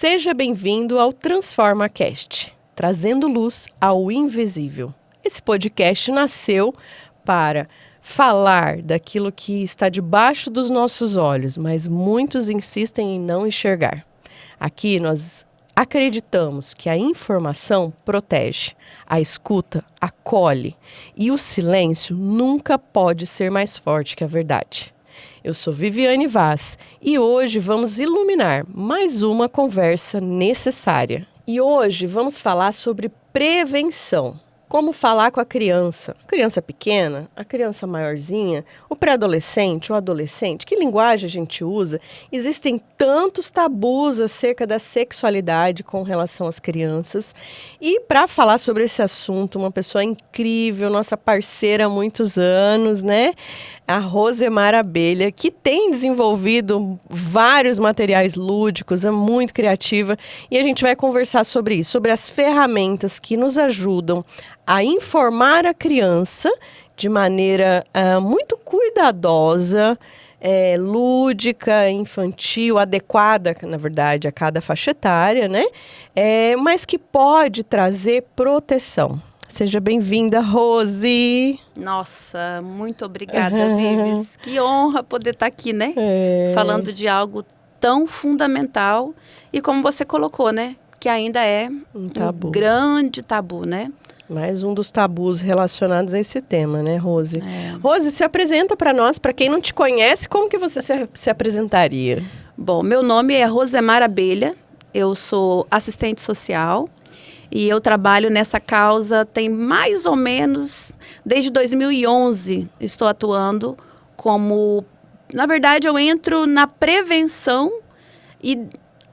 Seja bem-vindo ao TransformaCast, trazendo luz ao invisível. Esse podcast nasceu para falar daquilo que está debaixo dos nossos olhos, mas muitos insistem em não enxergar. Aqui nós acreditamos que a informação protege, a escuta acolhe e o silêncio nunca pode ser mais forte que a verdade. Eu sou Viviane Vaz e hoje vamos iluminar mais uma conversa necessária. E hoje vamos falar sobre prevenção. Como falar com a criança pequena, a criança maiorzinha, o pré-adolescente, o adolescente, que linguagem a gente usa? Existem tantos tabus acerca da sexualidade com relação às crianças. E para falar sobre esse assunto, uma pessoa incrível, nossa parceira há muitos anos, né? A Rosemar Abelha, que tem desenvolvido vários materiais lúdicos, é muito criativa. E a gente vai conversar sobre isso, sobre as ferramentas que nos ajudam a informar a criança de maneira muito cuidadosa, lúdica, infantil, adequada, na verdade, a cada faixa etária, né? Mas que pode trazer proteção. Seja bem-vinda, Rose! Nossa, muito obrigada, Vives. Que honra poder estar aqui, né? Falando de algo tão fundamental e como você colocou, né? Que ainda é um grande tabu, né? Mais um dos tabus relacionados a esse tema, né, Rose? Rose, se apresenta para nós, para quem não te conhece, como que você se apresentaria? Bom, meu nome é Rosemar Abelha, eu sou assistente social e eu trabalho nessa causa tem mais ou menos, desde 2011, estou atuando como... Na verdade, eu entro na prevenção e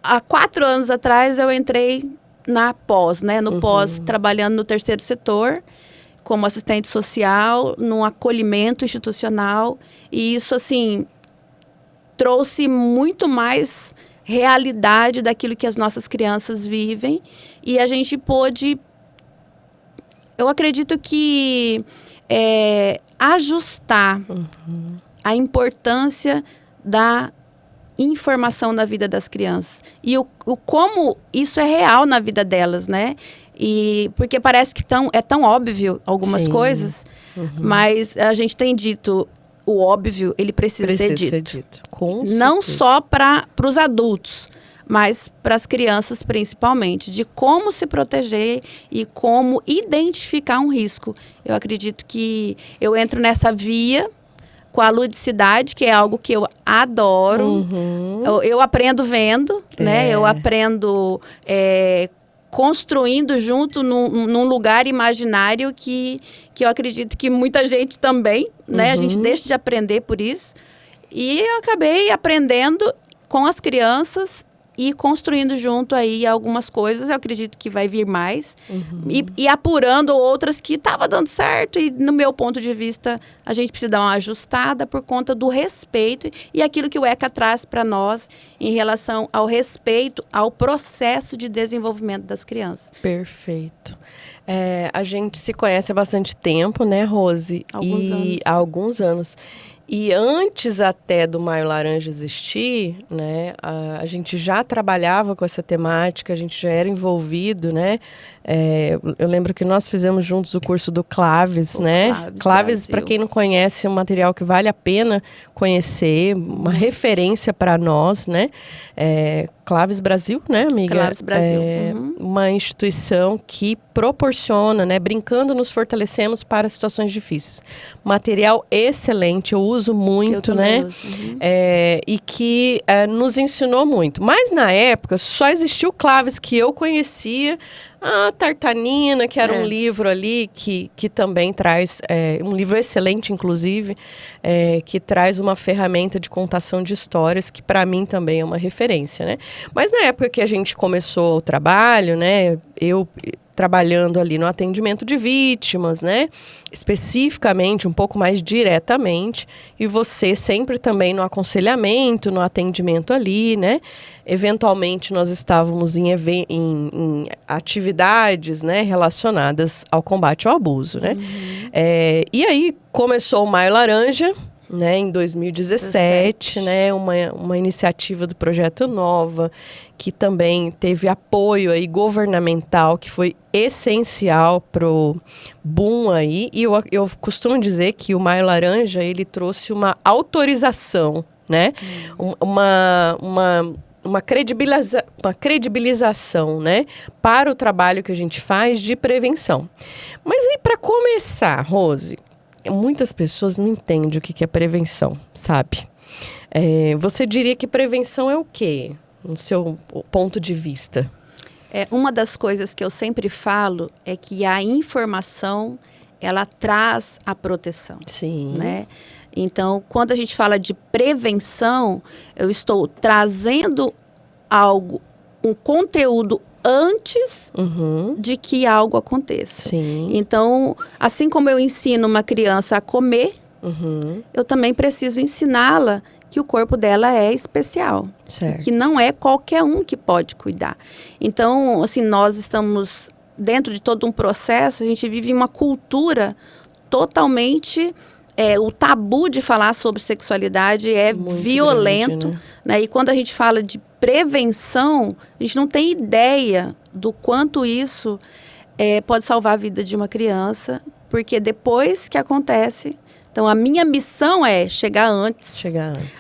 há 4 anos atrás eu entrei na pós, né? No pós, trabalhando no terceiro setor, como assistente social, num acolhimento institucional. E isso, assim, trouxe muito mais realidade daquilo que as nossas crianças vivem. E a gente pôde, eu acredito que, ajustar a importância da informação na vida das crianças e o como isso é real na vida delas, né? E porque parece que é tão óbvio algumas coisas, mas a gente tem dito o óbvio, ele precisa ser dito. Não só para os adultos, mas para as crianças principalmente, de como se proteger e como identificar um risco. Eu acredito que eu entro nessa via com a ludicidade, que é algo que eu adoro. Eu aprendo vendo, né? Eu aprendo construindo junto num lugar imaginário que eu acredito que muita gente também, né? A gente deixa de aprender por isso. E eu acabei aprendendo com as crianças e construindo junto aí algumas coisas, eu acredito que vai vir mais, e apurando outras que estava dando certo, e no meu ponto de vista, a gente precisa dar uma ajustada por conta do respeito, e aquilo que o ECA traz para nós em relação ao respeito ao processo de desenvolvimento das crianças. Perfeito. A gente se conhece há bastante tempo, né, Rose? Há alguns anos. E antes até do Maio Laranja existir, né, a gente já trabalhava com essa temática, a gente já era envolvido, né? Eu lembro que nós fizemos juntos o curso do Claves, né? Claves, para quem não conhece, é um material que vale a pena conhecer, uma referência para nós, né? Claves Brasil, né, amiga? Claves Brasil. Uma instituição que proporciona, né? Brincando, nos fortalecemos para situações difíceis. Material excelente, eu uso muito, né? E que nos ensinou muito. Mas na época só existiu o Claves que eu conhecia. A Tartanina, que era um livro ali que também traz, um livro excelente, inclusive, que traz uma ferramenta de contação de histórias, que para mim também é uma referência, né? Mas na época que a gente começou o trabalho, né, eu trabalhando ali no atendimento de vítimas, né, especificamente, um pouco mais diretamente, e você sempre também no aconselhamento, no atendimento ali, né, eventualmente nós estávamos em atividades, né, relacionadas ao combate ao abuso, né, e aí começou o Maio Laranja, né, em 2017, né, uma iniciativa do Projeto Nova, que também teve apoio aí governamental, que foi essencial pro boom aí. E eu costumo dizer que o Maio Laranja, ele trouxe uma autorização, né, uma credibilização, né, para o trabalho que a gente faz de prevenção. Mas aí, para começar, Rose, muitas pessoas não entendem o que é prevenção, sabe? Você diria que prevenção é o quê, no seu ponto de vista? Uma das coisas que eu sempre falo é que a informação, ela traz a proteção. Sim. Né? Então, quando a gente fala de prevenção, eu estou trazendo um conteúdo antes de que algo aconteça. Sim. Então, assim como eu ensino uma criança a comer, eu também preciso ensiná-la que o corpo dela é especial. Certo. Que não é qualquer um que pode cuidar. Então, assim, nós estamos dentro de todo um processo, a gente vive uma cultura totalmente... o tabu de falar sobre sexualidade é muito violento, grande, né? E quando a gente fala de prevenção, a gente não tem ideia do quanto isso pode salvar a vida de uma criança, porque depois que acontece... Então, a minha missão é chegar antes.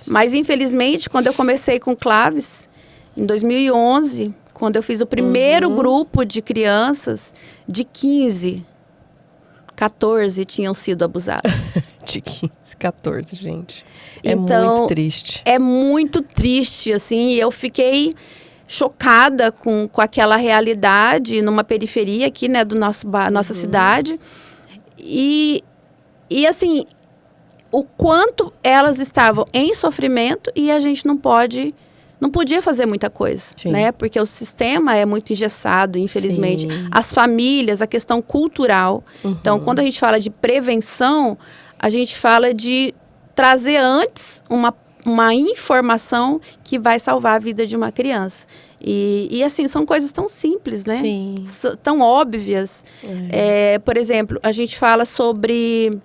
Mas, infelizmente, quando eu comecei com Claves, em 2011, quando eu fiz o primeiro grupo de crianças, de 15... 14 tinham sido abusadas. De 15, 14, gente. Então, muito triste. É muito triste, assim. E eu fiquei chocada com aquela realidade numa periferia aqui, né, do nossa cidade. E, assim, o quanto elas estavam em sofrimento e a gente não podia fazer muita coisa, né? Porque o sistema é muito engessado, infelizmente. Sim. As famílias, a questão cultural. Então, quando a gente fala de prevenção, a gente fala de trazer antes uma informação que vai salvar a vida de uma criança. E assim, são coisas tão simples, né? Sim. Tão óbvias. Por exemplo, a gente fala sobre...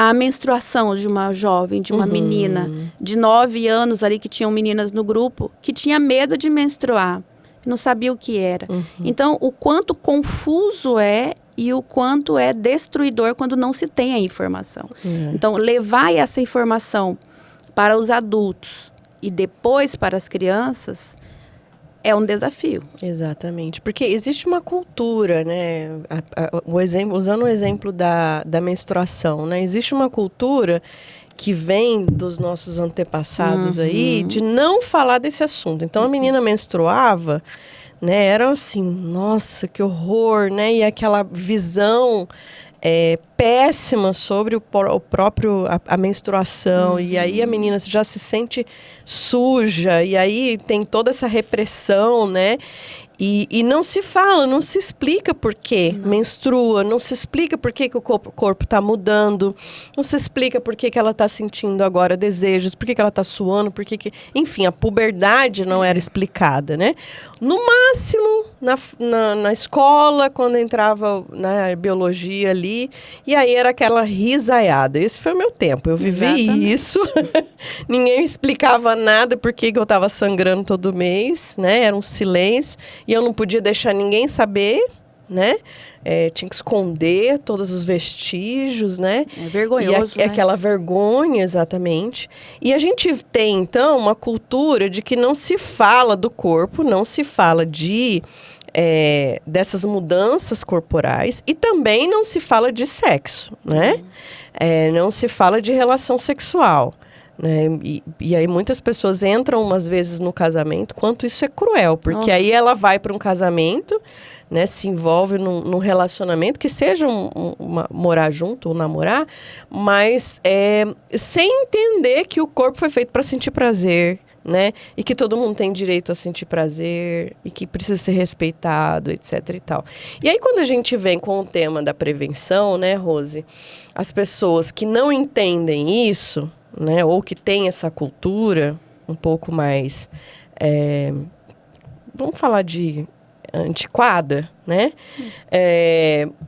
a menstruação de uma jovem, de uma menina de 9 anos ali, que tinham meninas no grupo, que tinha medo de menstruar, não sabia o que era. Então, o quanto confuso é e o quanto é destruidor quando não se tem a informação. Então, levar essa informação para os adultos e depois para as crianças... é um desafio. Exatamente. Porque existe uma cultura, né? Usando o exemplo da menstruação, né? Existe uma cultura que vem dos nossos antepassados aí de não falar desse assunto. Então, a menina menstruava, né? Era assim, nossa, que horror, né? E aquela visão... péssima sobre a menstruação, e aí a menina já se sente suja, e aí tem toda essa repressão, né? E não se fala, não se explica por que menstrua, não se explica por que o corpo está mudando, não se explica por que ela está sentindo agora desejos, por que ela está suando, enfim, a puberdade não era explicada, né? No máximo, na escola, quando entrava na biologia ali, e aí era aquela risaiada. Esse foi o meu tempo, eu vivi isso. Ninguém explicava nada por que eu estava sangrando todo mês, né? Era um silêncio. E eu não podia deixar ninguém saber, né? Tinha que esconder todos os vestígios, né? É vergonhoso, né? Aquela vergonha, exatamente. E a gente tem, então, uma cultura de que não se fala do corpo, não se fala dessas mudanças corporais e também não se fala de sexo, né? Não se fala de relação sexual. Né? E aí muitas pessoas entram umas vezes no casamento, quanto isso é cruel, porque aí ela vai para um casamento, né, se envolve num relacionamento, que seja morar junto ou namorar, mas sem entender que o corpo foi feito para sentir prazer, né? E que todo mundo tem direito a sentir prazer e que precisa ser respeitado, etc e tal. E aí quando a gente vem com o tema da prevenção, né, Rose, as pessoas que não entendem isso, né, ou que tem essa cultura um pouco mais, vamos falar de antiquada, né?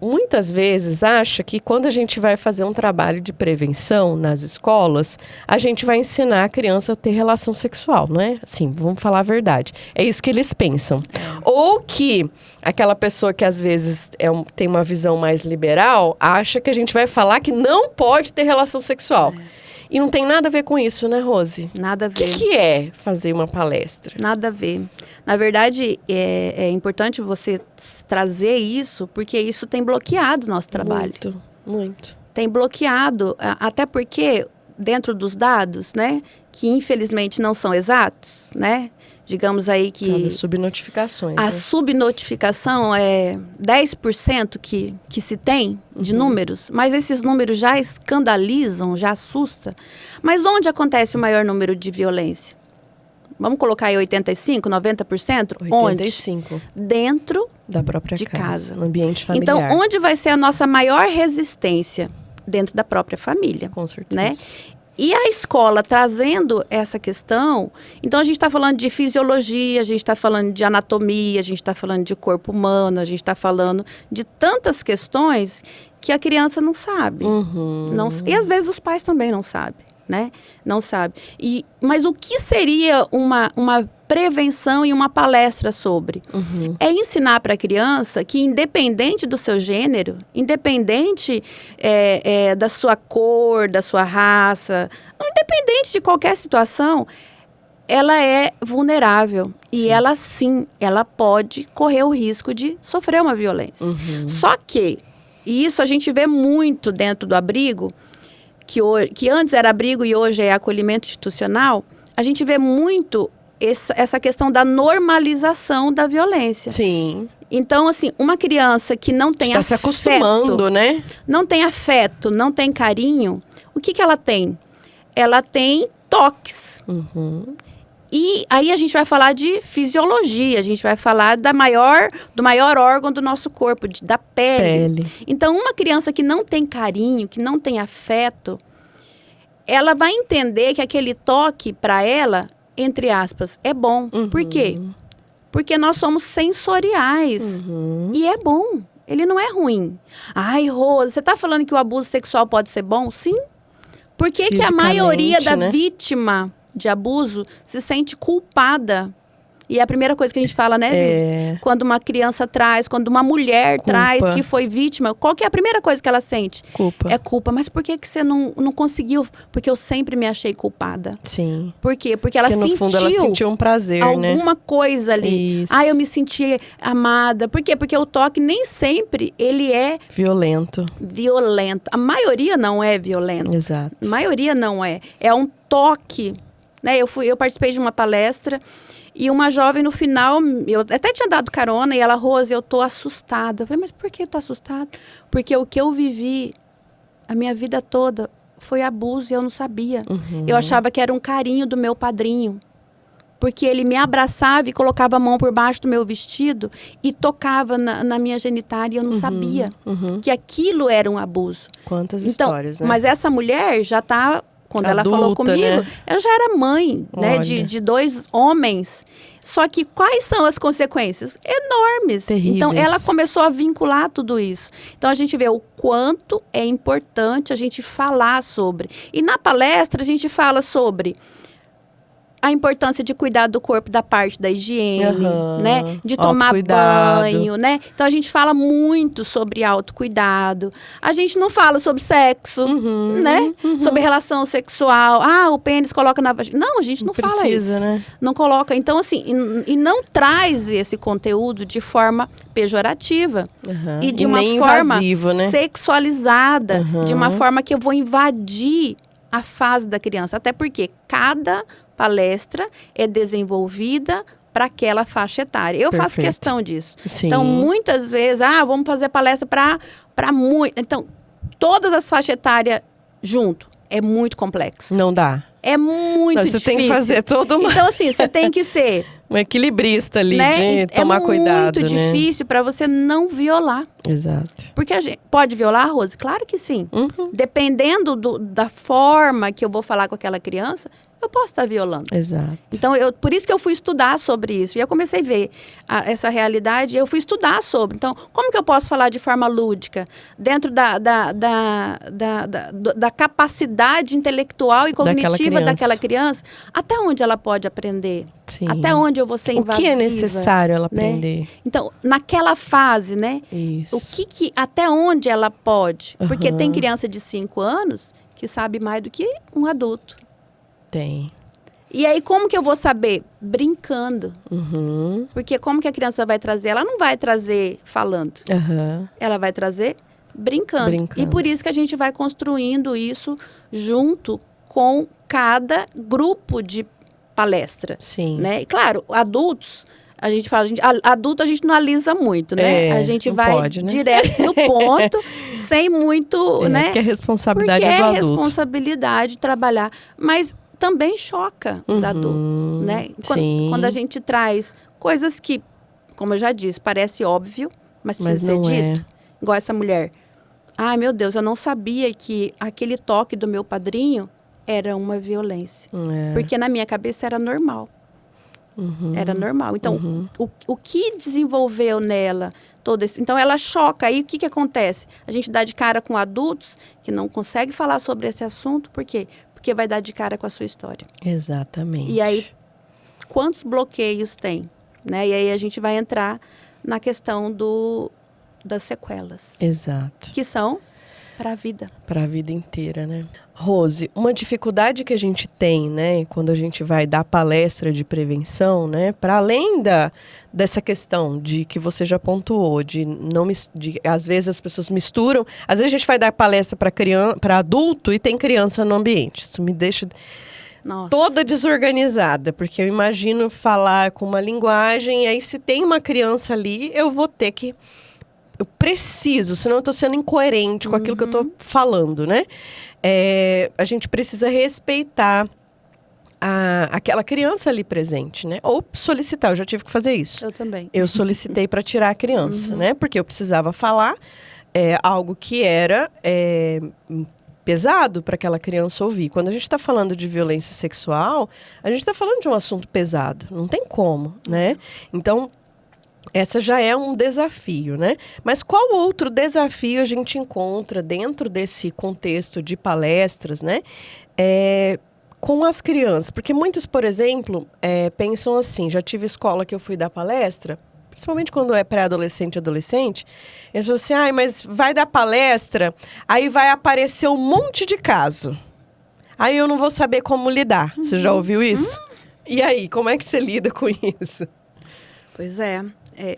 Muitas vezes acha que quando a gente vai fazer um trabalho de prevenção nas escolas, a gente vai ensinar a criança a ter relação sexual, não é? Assim, vamos falar a verdade. É isso que eles pensam. Ou que aquela pessoa que às vezes tem uma visão mais liberal, acha que a gente vai falar que não pode ter relação sexual. E não tem nada a ver com isso, né, Rose? Nada a ver. O que é fazer uma palestra? Nada a ver. Na verdade, é importante você trazer isso, porque isso tem bloqueado o nosso trabalho. Muito, muito. Tem bloqueado, até porque dentro dos dados, né, que infelizmente não são exatos, né, digamos aí que... As subnotificações. A subnotificação é 10% que se tem de números, mas esses números já escandalizam, já assusta. Mas onde acontece o maior número de violência? Vamos colocar aí 85%, 90%? 85%. Onde? Dentro da própria casa. No ambiente familiar. Então, onde vai ser a nossa maior resistência? Dentro da própria família. Com certeza. Né? E a escola trazendo essa questão, então a gente está falando de fisiologia, a gente está falando de anatomia, a gente está falando de corpo humano, a gente está falando de tantas questões que a criança não sabe. E às vezes os pais também não sabem, né? Não sabem. Mas o que seria uma prevenção e uma palestra sobre? É ensinar para a criança que, independente do seu gênero, independente da sua cor, da sua raça, independente de qualquer situação, ela é vulnerável. E ela, sim, ela pode correr o risco de sofrer uma violência. Só que, e isso a gente vê muito dentro do abrigo, que antes era abrigo e hoje é acolhimento institucional, a gente vê muito essa questão da normalização da violência. Sim. Então, assim, uma criança que não tem afeto... Está se acostumando, né? Não tem afeto, não tem carinho, o que ela tem? Ela tem toques. E aí a gente vai falar de fisiologia, a gente vai falar do maior órgão do nosso corpo, da pele. Então, uma criança que não tem carinho, que não tem afeto, ela vai entender que aquele toque, para ela, entre aspas, é bom. Por quê? Porque nós somos sensoriais. E é bom. Ele não é ruim. Ai, Rosa, você está falando que o abuso sexual pode ser bom? Sim. Por que a maioria da vítima de abuso se sente culpada? E é a primeira coisa que a gente fala, né, Vives? Quando uma criança traz, quando uma mulher traz que foi vítima, qual que é a primeira coisa que ela sente? Culpa. É culpa. Mas por que você não conseguiu? Porque eu sempre me achei culpada. Sim. Por quê? Porque ela sentiu... no fundo, ela sentiu um prazer, né? Alguma coisa ali. Isso. Eu me senti amada. Por quê? Porque o toque nem sempre ele é... Violento. A maioria não é violenta. Exato. A maioria não é. É um toque. Né? Eu participei de uma palestra... E uma jovem, no final, eu até tinha dado carona, e ela, Rose, eu tô assustada. Eu falei, mas por que tá assustada? Porque o que eu vivi a minha vida toda foi abuso e eu não sabia. Eu achava que era um carinho do meu padrinho. Porque ele me abraçava e colocava a mão por baixo do meu vestido e tocava na minha genitália e eu não sabia que aquilo era um abuso. Quantas histórias, né? Mas essa mulher já tá... Quando ela falou comigo, né? Ela já era mãe, né, de 2 homens. Só que quais são as consequências? Enormes. Terríveis. Então, ela começou a vincular tudo isso. Então, a gente vê o quanto é importante a gente falar sobre. E na palestra, a gente fala sobre a importância de cuidar do corpo, da parte da higiene, né? De tomar banho, né? Então, a gente fala muito sobre autocuidado. A gente não fala sobre sexo, né? Sobre relação sexual. O pênis coloca na vagina. Não, a gente não fala isso. Né? Não coloca. Então, assim, e não traz esse conteúdo de forma pejorativa. E de uma forma invasivo, né? sexualizada. De uma forma que eu vou invadir a fase da criança. Até porque cada palestra é desenvolvida para aquela faixa etária. Eu faço questão disso. Sim. Então, muitas vezes, vamos fazer palestra para muito. Então, todas as faixas etárias junto. É muito complexo. Não dá. É muito difícil. Você tem que fazer todo uma... Então, assim, você tem que ser Um equilibrista ali, né? de tomar cuidado, É muito difícil para você não violar. Exato. Porque a gente pode violar, Rose? Claro que sim. Uhum. Dependendo da forma que eu vou falar com aquela criança, eu posso estar violando. Exato. Então, por isso que eu fui estudar sobre isso. E eu comecei a ver essa realidade, eu fui estudar sobre. Então, como que eu posso falar de forma lúdica? Dentro da capacidade intelectual e cognitiva daquela criança. Até onde ela pode aprender? Sim. Até onde eu vou ser invasiva? O que é necessário ela aprender? Né? Então, naquela fase, né? Isso. Até onde ela pode? Porque tem criança de 5 anos que sabe mais do que um adulto. Tem. E aí, como que eu vou saber? Brincando. Uhum. Porque como que a criança vai trazer? Ela não vai trazer falando. Uhum. Ela vai trazer brincando. E por isso que a gente vai construindo isso junto com cada grupo de palestra. Sim. Né? E, claro, adultos, a gente fala, adulto a gente não alisa muito, né? A gente vai pode, né? direto no ponto, sem muito, né? Porque é responsabilidade porque do adulto. É responsabilidade trabalhar. Mas também choca os adultos, né? Quando a gente traz coisas que, como eu já disse, parece óbvio, mas precisa ser dito. Igual essa mulher. Ai, meu Deus, eu não sabia que aquele toque do meu padrinho era uma violência. Porque na minha cabeça era normal. Era normal. Então, o que desenvolveu nela todo esse... Então, ela choca. Aí, o que acontece? A gente dá de cara com adultos que não conseguem falar sobre esse assunto. Por quê? Porque vai dar de cara com a sua história. Exatamente. E aí, quantos bloqueios tem? Né? E aí, a gente vai entrar na questão das sequelas. Exato. Que são para a vida. Para a vida inteira, né? Rose, uma dificuldade que a gente tem, né, quando a gente vai dar palestra de prevenção, né, para além dessa questão de que você já pontuou, de às vezes as pessoas misturam, às vezes a gente vai dar palestra para adulto e tem criança no ambiente. Isso me deixa toda desorganizada, porque eu imagino falar com uma linguagem, e aí se tem uma criança ali, eu vou ter que... Eu preciso, senão eu estou sendo incoerente com aquilo que eu estou falando, né? A gente precisa respeitar aquela criança ali presente, né? Ou solicitar, eu já tive que fazer isso. Eu também. Eu solicitei para tirar a criança, né? Porque eu precisava falar algo que era pesado para aquela criança ouvir. Quando a gente está falando de violência sexual, a gente está falando de um assunto pesado. Não tem como, né? Então... Essa já é um desafio, né? Mas qual outro desafio a gente encontra dentro desse contexto de palestras, né? Com as crianças. Porque muitos, por exemplo, pensam assim, já tive escola que eu fui dar palestra, principalmente quando é pré-adolescente e adolescente, eles falam assim, mas vai dar palestra, aí vai aparecer um monte de caso. Aí eu não vou saber como lidar. Você já ouviu isso? E aí, como é que você lida com isso? Pois é.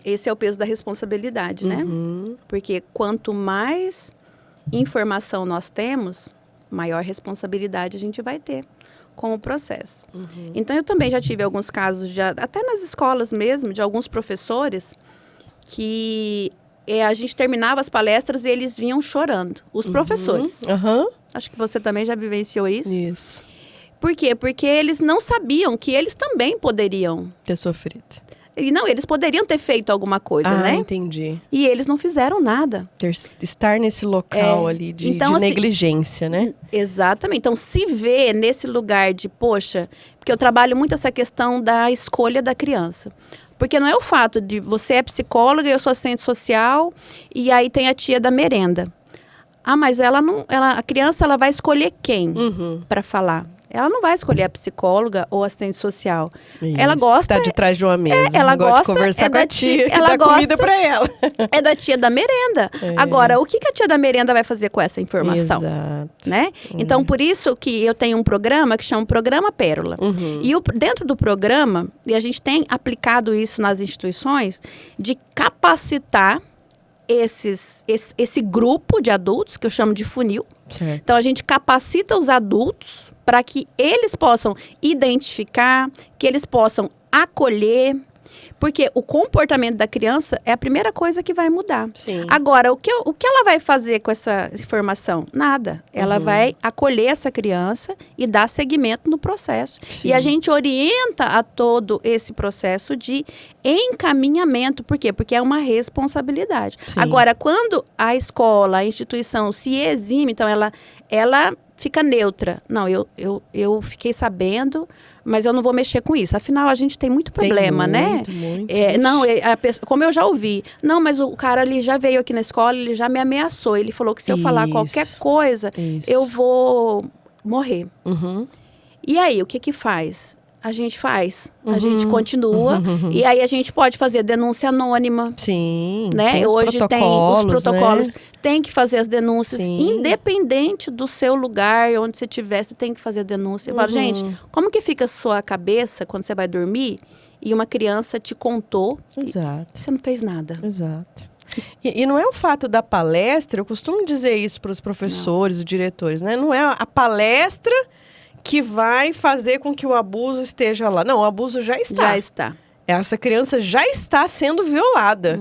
Esse é o peso da responsabilidade, né? Porque quanto mais informação nós temos, maior responsabilidade a gente vai ter com o processo. Então, eu também já tive alguns casos, até nas escolas mesmo, de alguns professores que a gente terminava as palestras e eles vinham chorando. Os professores. Acho que você também já vivenciou isso. Isso. Por quê? Porque eles não sabiam que eles também poderiam ter sofrido. Eles poderiam ter feito alguma coisa, né? Entendi. E eles não fizeram nada. Estar nesse local ali de negligência, né? Exatamente. Então, se vê nesse lugar de, poxa, porque eu trabalho muito essa questão da escolha da criança. Porque não é o fato de você é psicóloga e eu sou assistente social e aí tem a tia da merenda. Mas a criança ela vai escolher quem para falar? Ela não vai escolher a psicóloga ou assistente social. Isso, ela gosta... Tá de trás de uma mesa. Ela gosta de conversar com a tia que ela dá comida pra ela. É da tia da merenda. Agora, o que a tia da merenda vai fazer com essa informação? Exato. Né? Então, por isso que eu tenho um programa que chama Programa Pérola. E dentro do programa, e a gente tem aplicado isso nas instituições, de capacitar esse grupo de adultos, que eu chamo de funil. Certo. Então, a gente capacita os adultos para que eles possam identificar, que eles possam acolher. Porque o comportamento da criança é a primeira coisa que vai mudar. Sim. Agora, o que ela vai fazer com essa informação? Nada. Ela vai acolher essa criança e dar seguimento no processo. Sim. E a gente orienta a todo esse processo de encaminhamento. Por quê? Porque é uma responsabilidade. Sim. Agora, quando a escola, a instituição se exime, então ela fica neutra. Não, eu fiquei sabendo, mas eu não vou mexer com isso. Afinal, a gente tem muito problema, né? Muito. Não, como eu já ouvi. Não, mas o cara ali já veio aqui na escola, ele já me ameaçou. Ele falou que se eu falar qualquer coisa, eu vou morrer. Uhum. E aí, o que faz? A gente faz, a gente continua, e aí a gente pode fazer denúncia anônima. Sim, né? tem os Hoje tem os protocolos, né? Tem que fazer as denúncias, Sim. independente do seu lugar, onde você estiver, você tem que fazer a denúncia. Eu falo, gente, como que fica a sua cabeça quando você vai dormir e uma criança te contou Exato. e você não fez nada? Exato. E não é o fato da palestra, eu costumo dizer isso para os professores e diretores, né? Não é a palestra que vai fazer com que o abuso esteja lá. Não, o abuso já está. Já está. Essa criança já está sendo violada.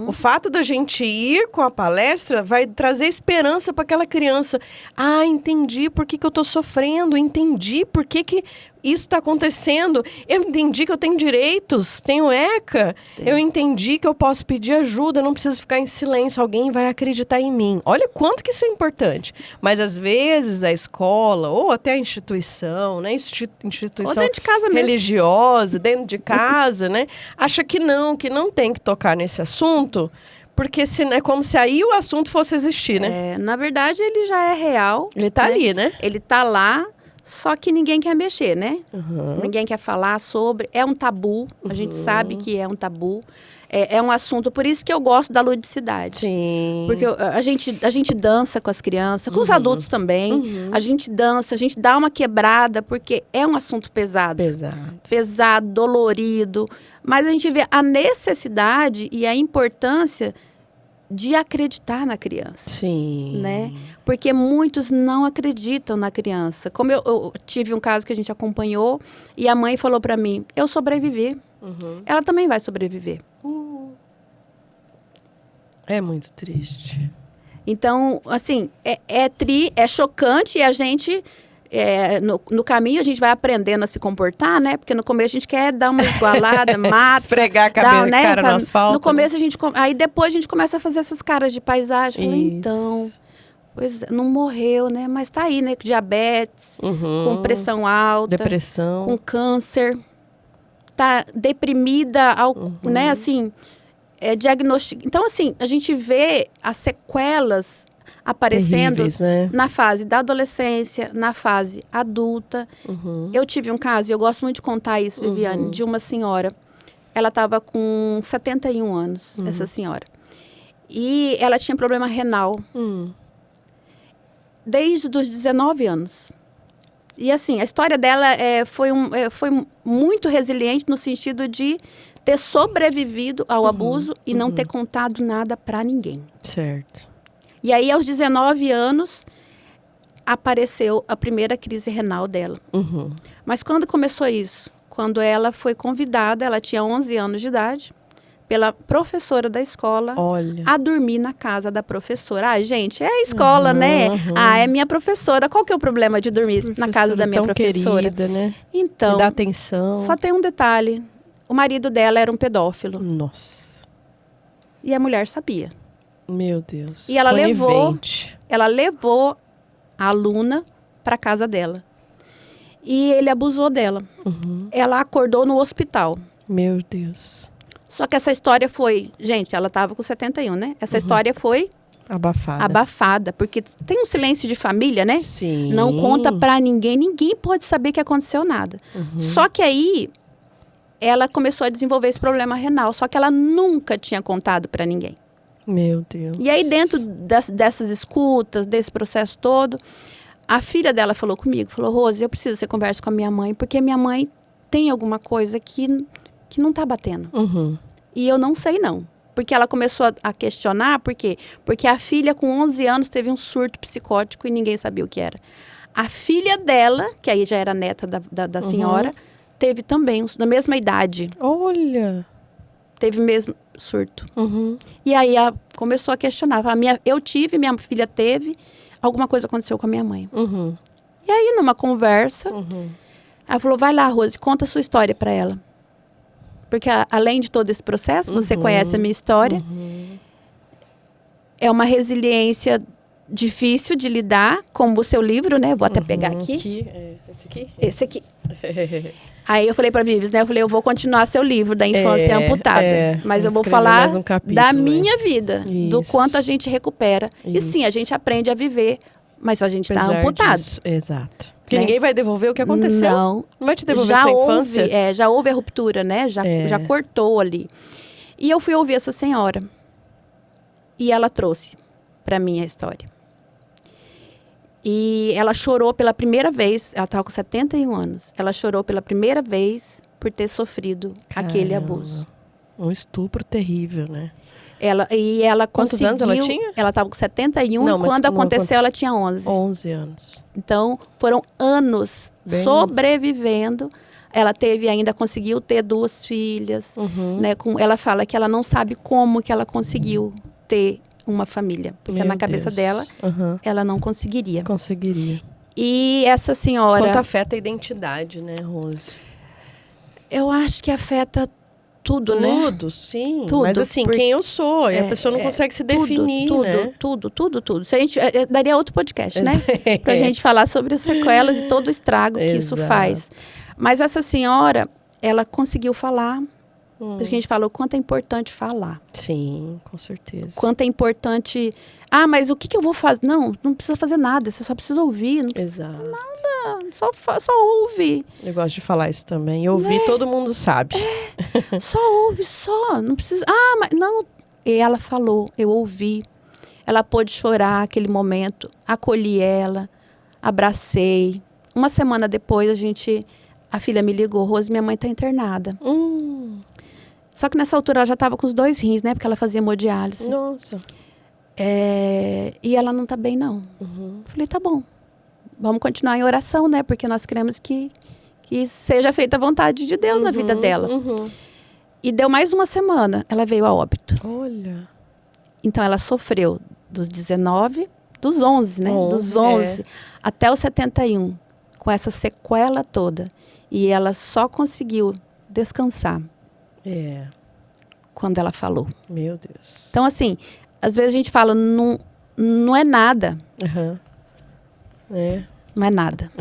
O fato da gente ir com a palestra vai trazer esperança para aquela criança. Ah, entendi por que eu estou sofrendo, entendi por que isso está acontecendo. Eu entendi que eu tenho direitos, tenho ECA. Eu entendi que eu posso pedir ajuda, não preciso ficar em silêncio, alguém vai acreditar em mim. Olha quanto que isso é importante. Mas às vezes a escola, ou até a instituição, né? Instituição Ou dentro de casa mesmo. religiosa, dentro de casa, né? Acha que não tem que tocar nesse assunto, porque é como se aí o assunto fosse existir, né? Na verdade, ele já é real. Ele tá ali, né? Ele tá lá, só que ninguém quer mexer, né? Ninguém quer falar sobre. É um tabu, a gente sabe que é um tabu. É um assunto, por isso que eu gosto da ludicidade. Sim. Porque a gente dança com as crianças, com os adultos também. A gente dança, a gente dá uma quebrada, porque é um assunto pesado. Pesado, dolorido. Mas a gente vê a necessidade e a importância de acreditar na criança. Sim. Né? Porque muitos não acreditam na criança. Como eu tive um caso que a gente acompanhou e a mãe falou para mim, eu sobrevivi. Ela também vai sobreviver. É muito triste. Então, assim, é chocante e a gente, no caminho, a gente vai aprendendo a se comportar, né? Porque no começo a gente quer dar uma esgualada, mata. Esfregar a cara no asfalto. No começo a gente... Aí depois a gente começa a fazer essas caras de paisagem. Falei, então... Pois não morreu, né? Mas tá aí, né? Com diabetes, com pressão alta. Depressão. Com câncer. Tá deprimida, né? Assim... diagnóstico. Então, assim, a gente vê as sequelas aparecendo terríveis, né? Na fase da adolescência, na fase adulta. Eu tive um caso, e eu gosto muito de contar isso, Viviane, de uma senhora. Ela estava com 71 anos, essa senhora. E ela tinha problema renal. Desde os 19 anos. E, assim, a história dela foi muito resiliente no sentido de ter sobrevivido ao abuso e não ter contado nada para ninguém. Certo. E aí, aos 19 anos, apareceu a primeira crise renal dela. Mas quando começou isso? Quando ela foi convidada, ela tinha 11 anos de idade, pela professora da escola, a dormir na casa da professora. Ah, gente, é a escola, né? Ah, é minha professora. Qual que é o problema de dormir na casa da minha professora? Querida, né? Então, dá atenção. Só tem um detalhe. O marido dela era um pedófilo. Nossa. E a mulher sabia. Meu Deus. E ela levou a aluna para casa dela. E ele abusou dela. Ela acordou no hospital. Meu Deus. Só que essa história foi... Gente, ela estava com 71, né? Essa história foi... Abafada. Porque tem um silêncio de família, né? Sim. Não conta para ninguém. Ninguém pode saber que aconteceu nada. Só que aí... ela começou a desenvolver esse problema renal. Só que ela nunca tinha contado para ninguém. Meu Deus. E aí, dentro dessas escutas, desse processo todo, a filha dela falou comigo, falou, Rose, eu preciso que você converse com a minha mãe, porque minha mãe tem alguma coisa que não tá batendo. E eu não sei, não. Porque ela começou a questionar, por quê? Porque a filha, com 11 anos, teve um surto psicótico e ninguém sabia o que era. A filha dela, que aí já era neta da senhora, teve também, na mesma idade. Olha! teve mesmo surto. Uhum. E aí começou a questionar. Fala, eu tive, minha filha teve, alguma coisa aconteceu com a minha mãe. Uhum. E aí, numa conversa, Uhum. ela falou, vai lá, Rose, conta a sua história para ela. Porque além de todo esse processo, você conhece a minha história. É uma resiliência difícil de lidar, como o seu livro, né? Vou até pegar aqui. Esse aqui? Esse aqui. Aí eu falei para Vives, né? Eu falei, eu vou continuar seu livro da infância amputada. Mas eu vou falar da minha vida, do quanto a gente recupera. E sim, a gente aprende a viver, mas a gente está amputado. Exato. Porque ninguém vai devolver o que aconteceu. Não vai te devolver a sua infância. Já houve a ruptura, né? Já cortou ali. E eu fui ouvir essa senhora. E ela trouxe para mim a história. E ela chorou pela primeira vez, ela estava com 71 anos, ela chorou pela primeira vez por ter sofrido aquele abuso. Um estupro terrível, né? Quantos anos ela tinha? Ela estava com 71 e quando aconteceu ela tinha 11. 11 anos. Então, foram anos sobrevivendo. Ela conseguiu ter 2 filhas. Né? Ela fala que ela não sabe como que ela conseguiu ter uma família. Porque na cabeça dela, ela não conseguiria. E essa senhora... Quanto afeta a identidade, né, Rose? Eu acho que afeta tudo, né? Tudo, sim. Tudo, mas assim, quem eu sou. E a pessoa não consegue se definir, né? Tudo. Se a gente, daria outro podcast, né? Pra gente falar sobre as sequelas e todo o estrago que isso faz. Mas essa senhora, ela conseguiu falar. Porque a gente falou o quanto é importante falar. Sim, com certeza. Quanto é importante... mas o que eu vou fazer? Não precisa fazer nada. Você só precisa ouvir. Não precisa fazer nada. Só ouve. Eu gosto de falar isso também. E ouvir, todo mundo sabe. Só ouve, só. Não precisa... mas não... E ela falou, eu ouvi. Ela pôde chorar aquele momento. Acolhi ela. Abracei. Uma semana depois, a filha me ligou. Rose, minha mãe está internada. Só que nessa altura ela já estava com os 2 rins, né? Porque ela fazia hemodiálise. Nossa. E ela não está bem, não. Falei, tá bom. Vamos continuar em oração, né? Porque nós queremos que seja feita a vontade de Deus na vida dela. E deu mais uma semana, ela veio a óbito. Olha. Então ela sofreu dos 19, dos 11, né? Dos 11 até os 71, com essa sequela toda. E ela só conseguiu descansar. Quando ela falou. Meu Deus. Então, assim, às vezes a gente fala, não é nada. Não é nada.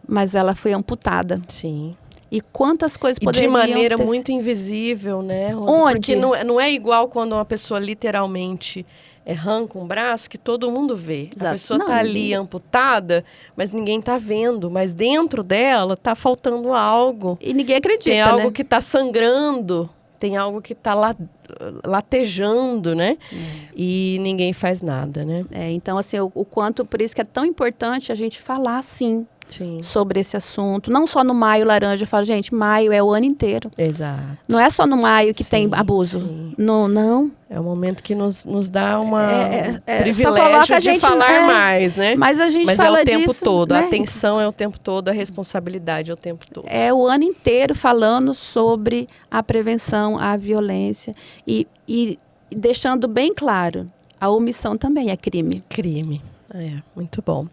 Mas ela foi amputada. Sim. E quantas coisas poderiam de maneira muito invisível, né, Rosa? Onde? Porque não é igual quando uma pessoa literalmente arranca um braço, que todo mundo vê. Exato. A pessoa está ali amputada, mas ninguém está vendo. Mas dentro dela está faltando algo. E ninguém acredita, tem algo que está sangrando, tem algo que está latejando, né? E ninguém faz nada, né? Então, assim, o quanto, por isso que é tão importante a gente falar, sim. Sobre esse assunto. Não só no Maio Laranja. Eu falo, gente, maio é o ano inteiro. Exato. Não é só no maio que tem abuso. Não. É o momento que nos dá uma privilégio só coloca a gente, de falar mais, né? Mas a gente fala é o tempo disso, todo. Né? A atenção é o tempo todo, a responsabilidade é o tempo todo. É o ano inteiro falando sobre a prevenção à violência. E deixando bem claro, a omissão também é crime. Muito bom.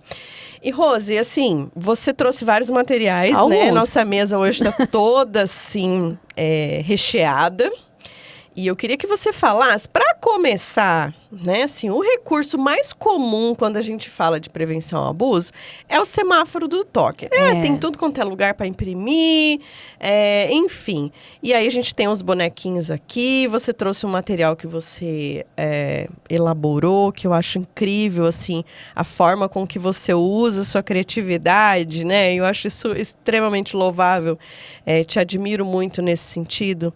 E Rose, assim, você trouxe vários materiais, né? Nossa mesa hoje está toda, assim, recheada. E eu queria que você falasse, para começar, né, assim, o recurso mais comum quando a gente fala de prevenção ao abuso é o semáforo do toque. Tem tudo quanto é lugar para imprimir, enfim. E aí a gente tem os bonequinhos aqui, você trouxe um material que você elaborou, que eu acho incrível, assim, a forma com que você usa a sua criatividade, né? Eu acho isso extremamente louvável, te admiro muito nesse sentido.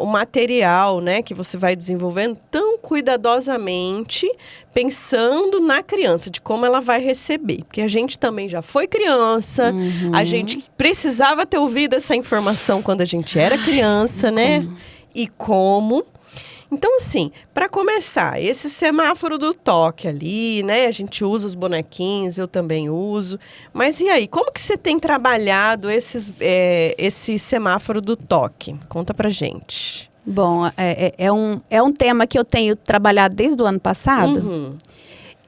O material, né, que você vai desenvolvendo tão cuidadosamente, pensando na criança, de como ela vai receber. Porque a gente também já foi criança, a gente precisava ter ouvido essa informação quando a gente era criança, né? E como... Então, assim, para começar, esse semáforo do toque ali, né? A gente usa os bonequinhos, eu também uso. Mas e aí, como que você tem trabalhado esse semáforo do toque? Conta pra gente. Bom, é um tema que eu tenho trabalhado desde o ano passado. Uhum.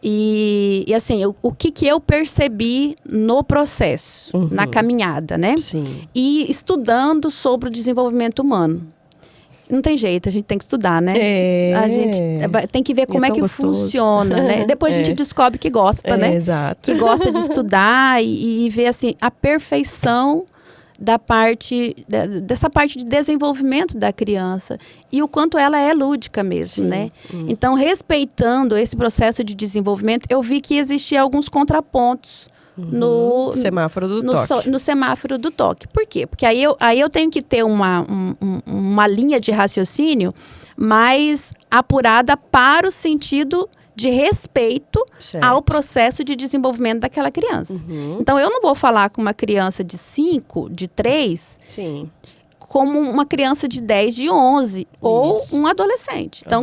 E assim, o que eu percebi no processo, na caminhada, né? Sim. E estudando sobre o desenvolvimento humano. Não tem jeito, a gente tem que estudar, né? A gente tem que ver como é tão que gostoso. funciona, né? Depois a gente descobre que gosta, né? Exato. Que gosta de estudar e ver, assim, a perfeição dessa parte de desenvolvimento da criança e o quanto ela é lúdica mesmo, Sim. né? Então, respeitando esse processo de desenvolvimento, eu vi que existia alguns contrapontos no Semáforo do toque. no semáforo do toque. Por quê? Porque aí eu tenho que ter uma linha de raciocínio mais apurada para o sentido de respeito Certo. ao processo de desenvolvimento daquela criança. Então, eu não vou falar com uma criança de 5, de 3, Sim. como uma criança de 10, de 11, ou um adolescente. Então,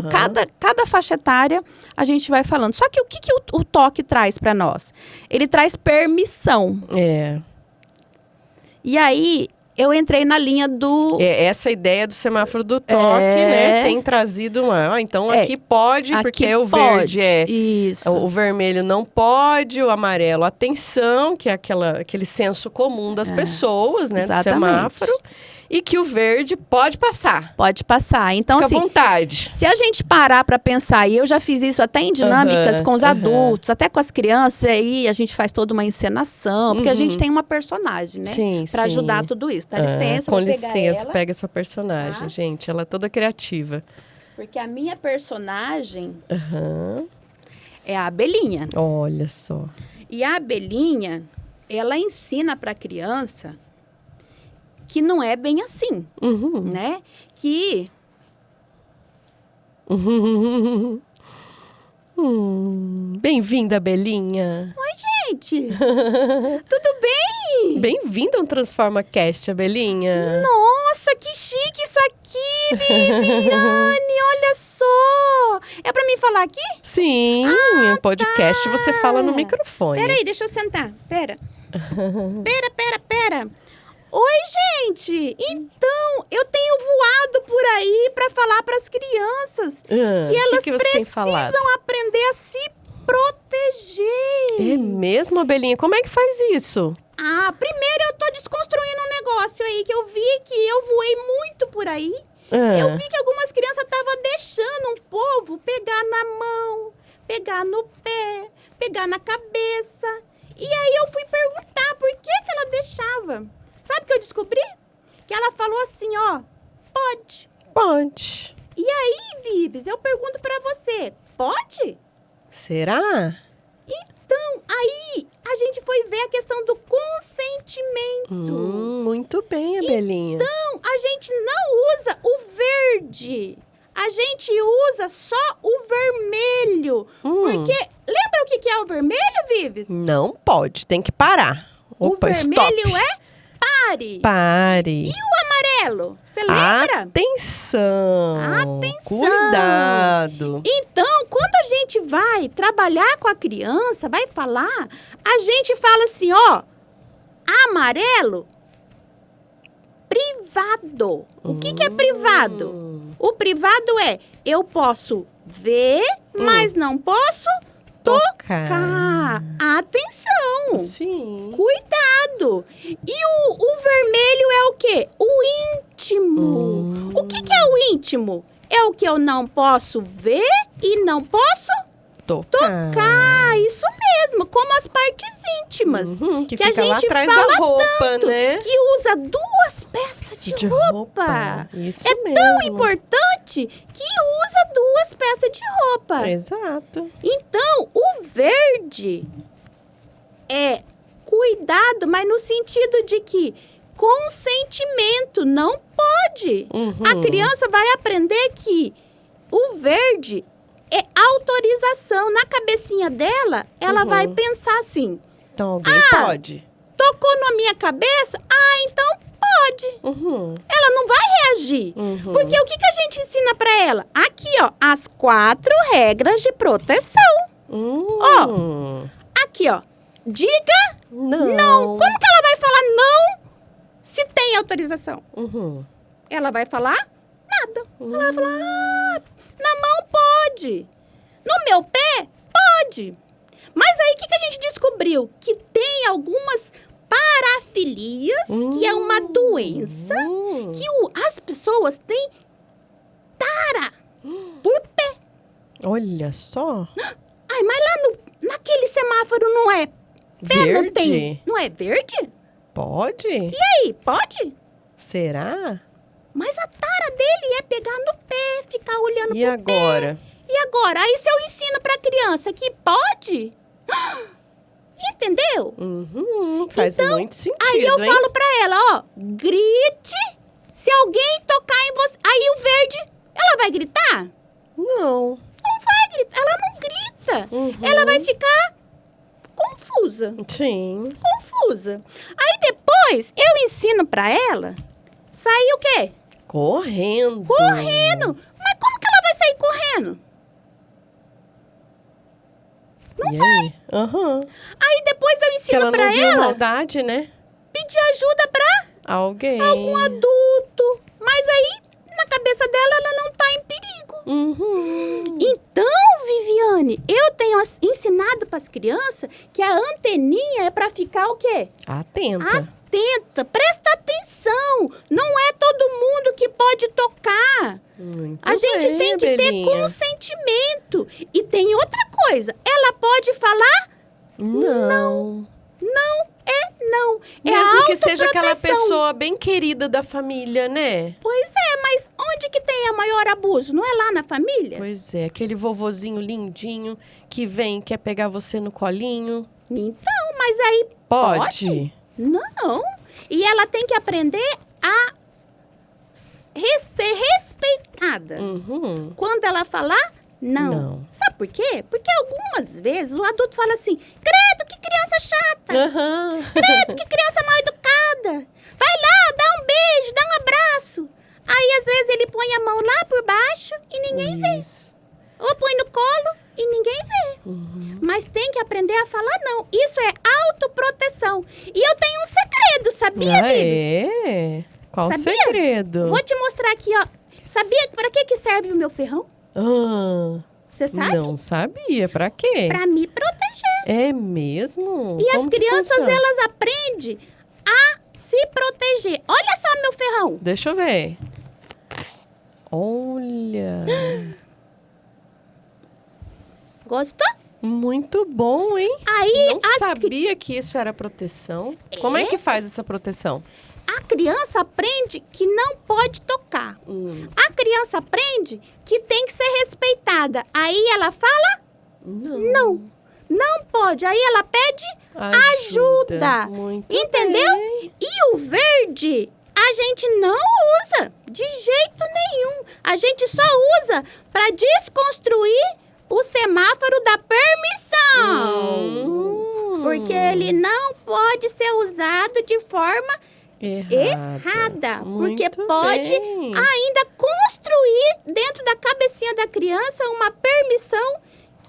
cada faixa etária, a gente vai falando. Só que o que o toque traz para nós? Ele traz permissão. E aí, eu entrei na linha do... Essa ideia do semáforo do toque, né? Tem trazido uma... então, aqui pode, porque aqui o verde Isso. O vermelho não pode, o amarelo, atenção, que é aquele senso comum das pessoas, né? Exatamente. Do semáforo. E que o verde pode passar. Pode passar. Então, Fica assim, à vontade. se a gente parar para pensar, e eu já fiz isso até em dinâmicas com os adultos, até com as crianças, aí a gente faz toda uma encenação, porque a gente tem uma personagem, né? Sim, para ajudar tudo isso. Dá licença, com vou pegar licença, ela, pega sua personagem, tá? gente. Ela é toda criativa. Porque a minha personagem Aham. é a abelhinha. Olha só. E a abelhinha, ela ensina para a criança que não é bem assim, né? Que Bem-vinda, Belinha. Oi, gente! Tudo bem? Bem-vinda ao Transforma Cast, Belinha. Nossa, que chique isso aqui, Viviane! Olha só! É pra mim falar aqui? Sim, um podcast você fala no microfone. Peraí, deixa eu sentar. Pera. Pera. Oi, gente! Então, eu tenho voado por aí pra falar pras crianças que elas que você tem falado? precisam aprender a se proteger. É mesmo, Belinha? Como é que faz isso? Primeiro eu tô desconstruindo um negócio aí que eu vi que eu voei muito por aí. Eu vi que algumas crianças estavam deixando um povo pegar na mão, pegar no pé, pegar na cabeça. E aí eu fui perguntar por que ela deixava. Sabe o que eu descobri? Que ela falou assim, ó, pode. Pode. E aí, Vibes, eu pergunto pra você, pode? Será? Então, aí a gente foi ver a questão do consentimento. Muito bem, Belinha. Então, a gente não usa o verde. A gente usa só o vermelho. Porque, lembra o que é o vermelho, Vives? Não pode, tem que parar. Opa, o vermelho stop. é pare. Pare. E o amarelo? Você lembra? Atenção. Cuidado. Então, quando a gente vai trabalhar com a criança, vai falar, a gente fala assim, ó, amarelo, privado. O que é privado? O privado é, eu posso ver, mas não posso tocar. Atenção. Sim. Cuidado. E o vermelho é o quê? O íntimo. O que é o íntimo? É o que eu não posso ver e não posso tocar. Isso mesmo, como as partes íntimas. Que a fica lá gente atrás fala da roupa, tanto, né? que usa 2 peças de roupa. Isso É mesmo. tão importante que usa 2 peças de roupa. Exato. Então, o verde é cuidado, mas no sentido de que consentimento não pode. A criança vai aprender que o verde é autorização. Na cabecinha dela, ela vai pensar assim, Então alguém pode. tocou na minha cabeça? Então pode. Ela não vai reagir. Porque o que a gente ensina pra ela? Aqui, ó, as 4 regras de proteção. Ó, aqui, ó. Diga não. Como que ela vai falar não se tem autorização? Ela vai falar nada. Ela fala, na mão pode. No meu pé, pode. Mas aí, o que a gente descobriu? Que tem algumas parafilias, que é uma doença, que as pessoas têm tara por pé. Olha só. Ai, mas lá naquele semáforo não é pé, Verde? não tem? Não é verde? Pode? E aí, pode? Será? Mas a tara dele é pegar no pé, ficar olhando E pro agora? pé. E agora? Aí se eu ensino pra criança que pode, entendeu? Faz Então, muito sentido, aí eu hein? falo pra ela, ó, grite se alguém tocar em você. Aí o verde, ela vai gritar? Não. Não vai gritar, ela não grita. Ela vai ficar confusa. Sim. Confusa. Aí depois eu ensino pra ela sair o quê? Correndo. Correndo. Mas como que ela vai sair correndo? E aí? Aham. Aí depois eu Que ensino ela pra não viu ela maldade, né? pedir ajuda pra Alguém. algum adulto. Mas aí, na cabeça dela, ela não tá em perigo. Então, Viviane, eu tenho ensinado para as crianças que a anteninha é para ficar o quê? Atenta. Atenta, presta atenção. Não é todo mundo que pode tocar. Muito A gente bem, tem que ter Belinha. consentimento. E tem outra coisa. Ela pode falar Não. não. É Mesmo que seja aquela autoproteção. pessoa bem querida da família, né? Pois é, mas onde que tem a maior abuso? Não é lá na família? Pois é, aquele vovozinho lindinho que vem, quer pegar você no colinho. Então, mas aí Pode? Não. E ela tem que aprender a ser respeitada. Quando ela falar não. Sabe por quê? Porque algumas vezes o adulto fala assim, credo, que criança chata. Credo, que criança mal educada. Vai lá, dá um beijo, dá um abraço. Aí, às vezes, ele põe a mão lá por baixo e ninguém vê. Ou põe no colo e ninguém vê. Mas tem que aprender a falar não. Isso é autoproteção. E eu tenho um segredo, sabia, Vives? É? Qual o Sabia? segredo? Vou te mostrar aqui, ó. Sabia para que serve o meu ferrão? Você sabe? Não sabia. Pra quê? Para me proteger. É mesmo? E Como as que crianças, funciona? elas aprendem a se proteger. Olha só meu ferrão. Deixa eu ver. Olha. Gostou? Muito bom, hein? Aí Não sabia que isso era proteção. Como é que faz essa proteção? a criança aprende que não pode tocar. A criança aprende que tem que ser respeitada. Aí ela fala não pode. Aí ela pede ajuda. Muito Entendeu? bem. E o verde a gente não usa de jeito nenhum. A gente só usa para desconstruir o semáforo da permissão. Porque ele não pode ser usado de forma errada. Porque Muito pode bem. ainda construir dentro da cabecinha da criança uma permissão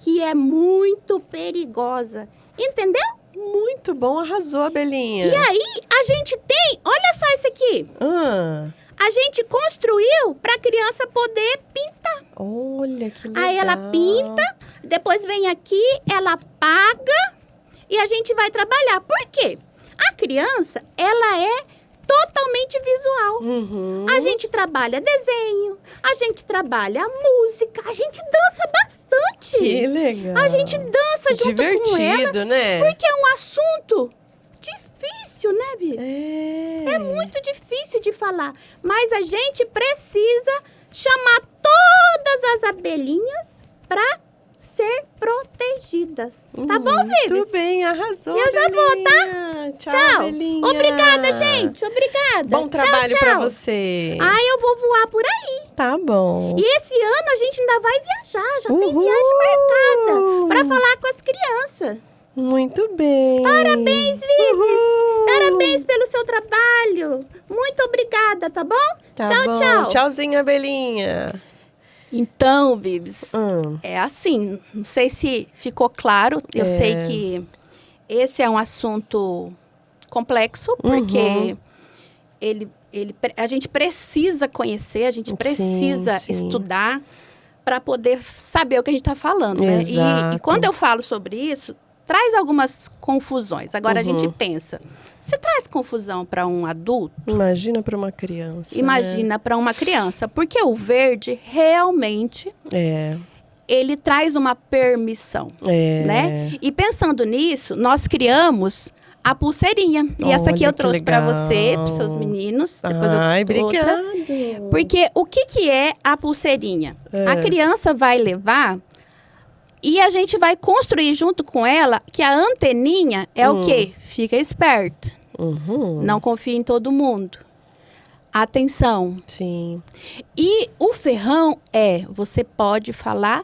que é muito perigosa. Entendeu? Muito bom, arrasou, Abelhinha. E aí, a gente tem... Olha só isso aqui. A gente construiu para a criança poder pintar. Olha, que legal. Aí ela pinta, depois vem aqui, ela apaga e a gente vai trabalhar. Por quê? A criança, ela é totalmente visual. A gente trabalha desenho, a gente trabalha música, a gente dança bastante. Que legal. A gente dança junto Divertido, com ela. né? Porque é um assunto difícil, né, Bia? É. É muito difícil de falar. Mas a gente precisa chamar todas as abelhinhas para ser protegidas. Tá bom, Vives? Muito bem, arrasou, Eu já vou, tá? Tchau, Abelhinha. Obrigada, gente. Obrigada. Bom trabalho tchau, pra tchau. você. Eu vou voar por aí. Tá bom. E esse ano a gente ainda vai viajar. Já tem Uhul. viagem marcada para falar com as crianças. Muito bem. Parabéns, Vives. Uhul. Parabéns pelo seu trabalho. Muito obrigada, tá bom? Tá tchau, bom. tchau. Tchauzinho, Abelhinha. Então, Vives, Hum. é assim, não sei se ficou claro, eu sei que esse é um assunto complexo, porque a gente precisa conhecer, a gente precisa estudar para poder saber o que a gente está falando, né? E quando eu falo sobre isso, traz algumas confusões. Agora a gente pensa, se traz confusão para um adulto... Imagina para uma criança. Imagina para uma criança. Porque o verde realmente... Ele traz uma permissão, né? E pensando nisso, nós criamos a pulseirinha. E essa aqui eu trouxe para você, para os seus meninos. Depois obrigada. Porque o que é a pulseirinha? A criança vai levar e a gente vai construir junto com ela que a anteninha é o quê? Fica esperto. Não confie em todo mundo. Atenção. Sim. E o ferrão você pode falar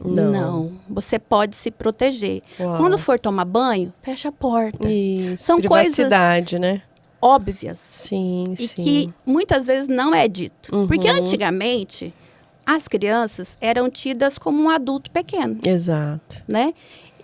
não. Você pode se proteger. Uau. Quando for tomar banho, fecha a porta. Isso. São privacidade, coisas né? óbvias. Sim, e que muitas vezes não é dito. Porque antigamente, as crianças eram tidas como um adulto pequeno. Exato. Né?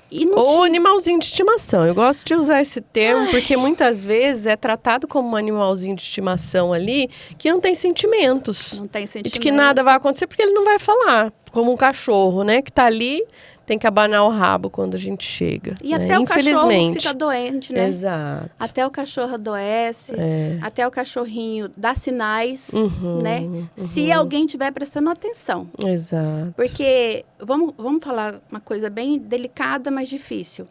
E ou animalzinho de estimação. Eu gosto de usar esse termo porque muitas vezes é tratado como um animalzinho de estimação ali que não tem sentimentos. Não tem sentimento. E de que nada vai acontecer porque ele não vai falar. Como um cachorro, né? Que tá ali, tem que abanar o rabo quando a gente chega. E até o cachorro fica doente, né? Exato. Até o cachorro adoece, até o cachorrinho dá sinais, né? Se alguém estiver prestando atenção. Exato. Porque, vamos falar uma coisa bem delicada, mas difícil.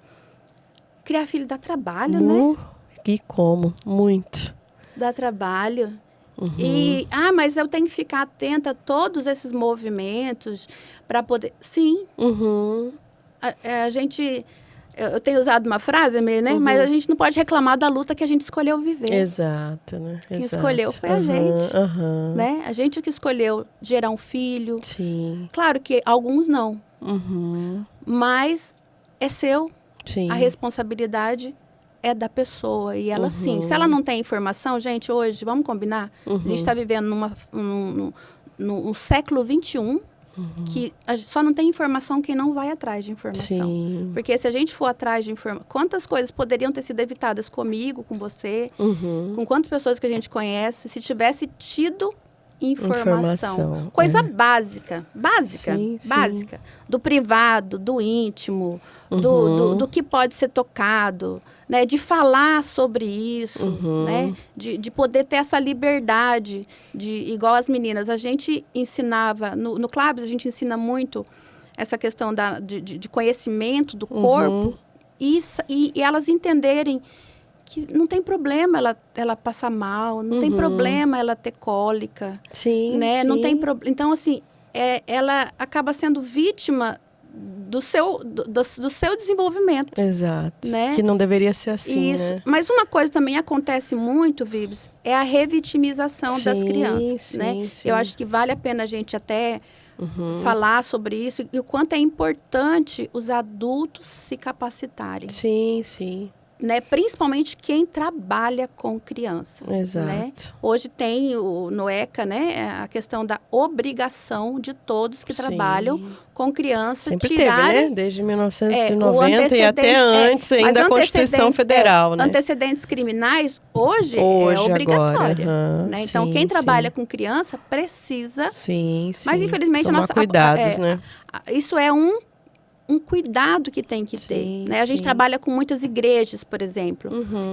Criar filho dá trabalho, né? E como? Muito. Dá trabalho. E, mas eu tenho que ficar atenta a todos esses movimentos para poder... Sim. A gente... Eu tenho usado uma frase, né? Mas a gente não pode reclamar da luta que a gente escolheu viver. Exato, né? Quem escolheu foi a gente, né? A gente que escolheu gerar um filho. Sim. Claro que alguns não. Mas é seu. Sim. A responsabilidade é da pessoa. E ela, sim. Se ela não tem informação, gente, hoje, vamos combinar? A gente está vivendo no século XXI, que só não tem informação quem não vai atrás de informação. Sim. Porque se a gente for atrás de informação... Quantas coisas poderiam ter sido evitadas comigo, com você, com quantas pessoas que a gente conhece, se tivesse tido informação. Coisa básica. Sim. Do privado, do íntimo, do que pode ser tocado, né? De falar sobre isso, né? De poder ter essa liberdade, igual as meninas. A gente ensinava, no Clabs a gente ensina muito essa questão de conhecimento do corpo e elas entenderem que não tem problema ela passar mal, não tem problema ela ter cólica. Sim, né? sim. Não tem problema. Então, assim, ela acaba sendo vítima do seu desenvolvimento. Exato. Né? Que não deveria ser assim, Isso. né? Mas uma coisa também acontece muito, Vibes, é a revitimização das crianças. Né? Eu acho que vale a pena a gente até falar sobre isso e o quanto é importante os adultos se capacitarem. Sim, sim. Né? Principalmente quem trabalha com criança. Exato. Né? Hoje tem no ECA, né, a questão da obrigação de todos que trabalham com criança sempre tirarem... teve, né? Desde 1990 e até antes ainda da Constituição Federal, né? Antecedentes criminais, hoje é obrigatória. Né? Então, quem trabalha com criança precisa... Sim. Mas, infelizmente, tomar cuidados, né? Isso é um cuidado que tem que ter. Né? A gente trabalha com muitas igrejas, por exemplo.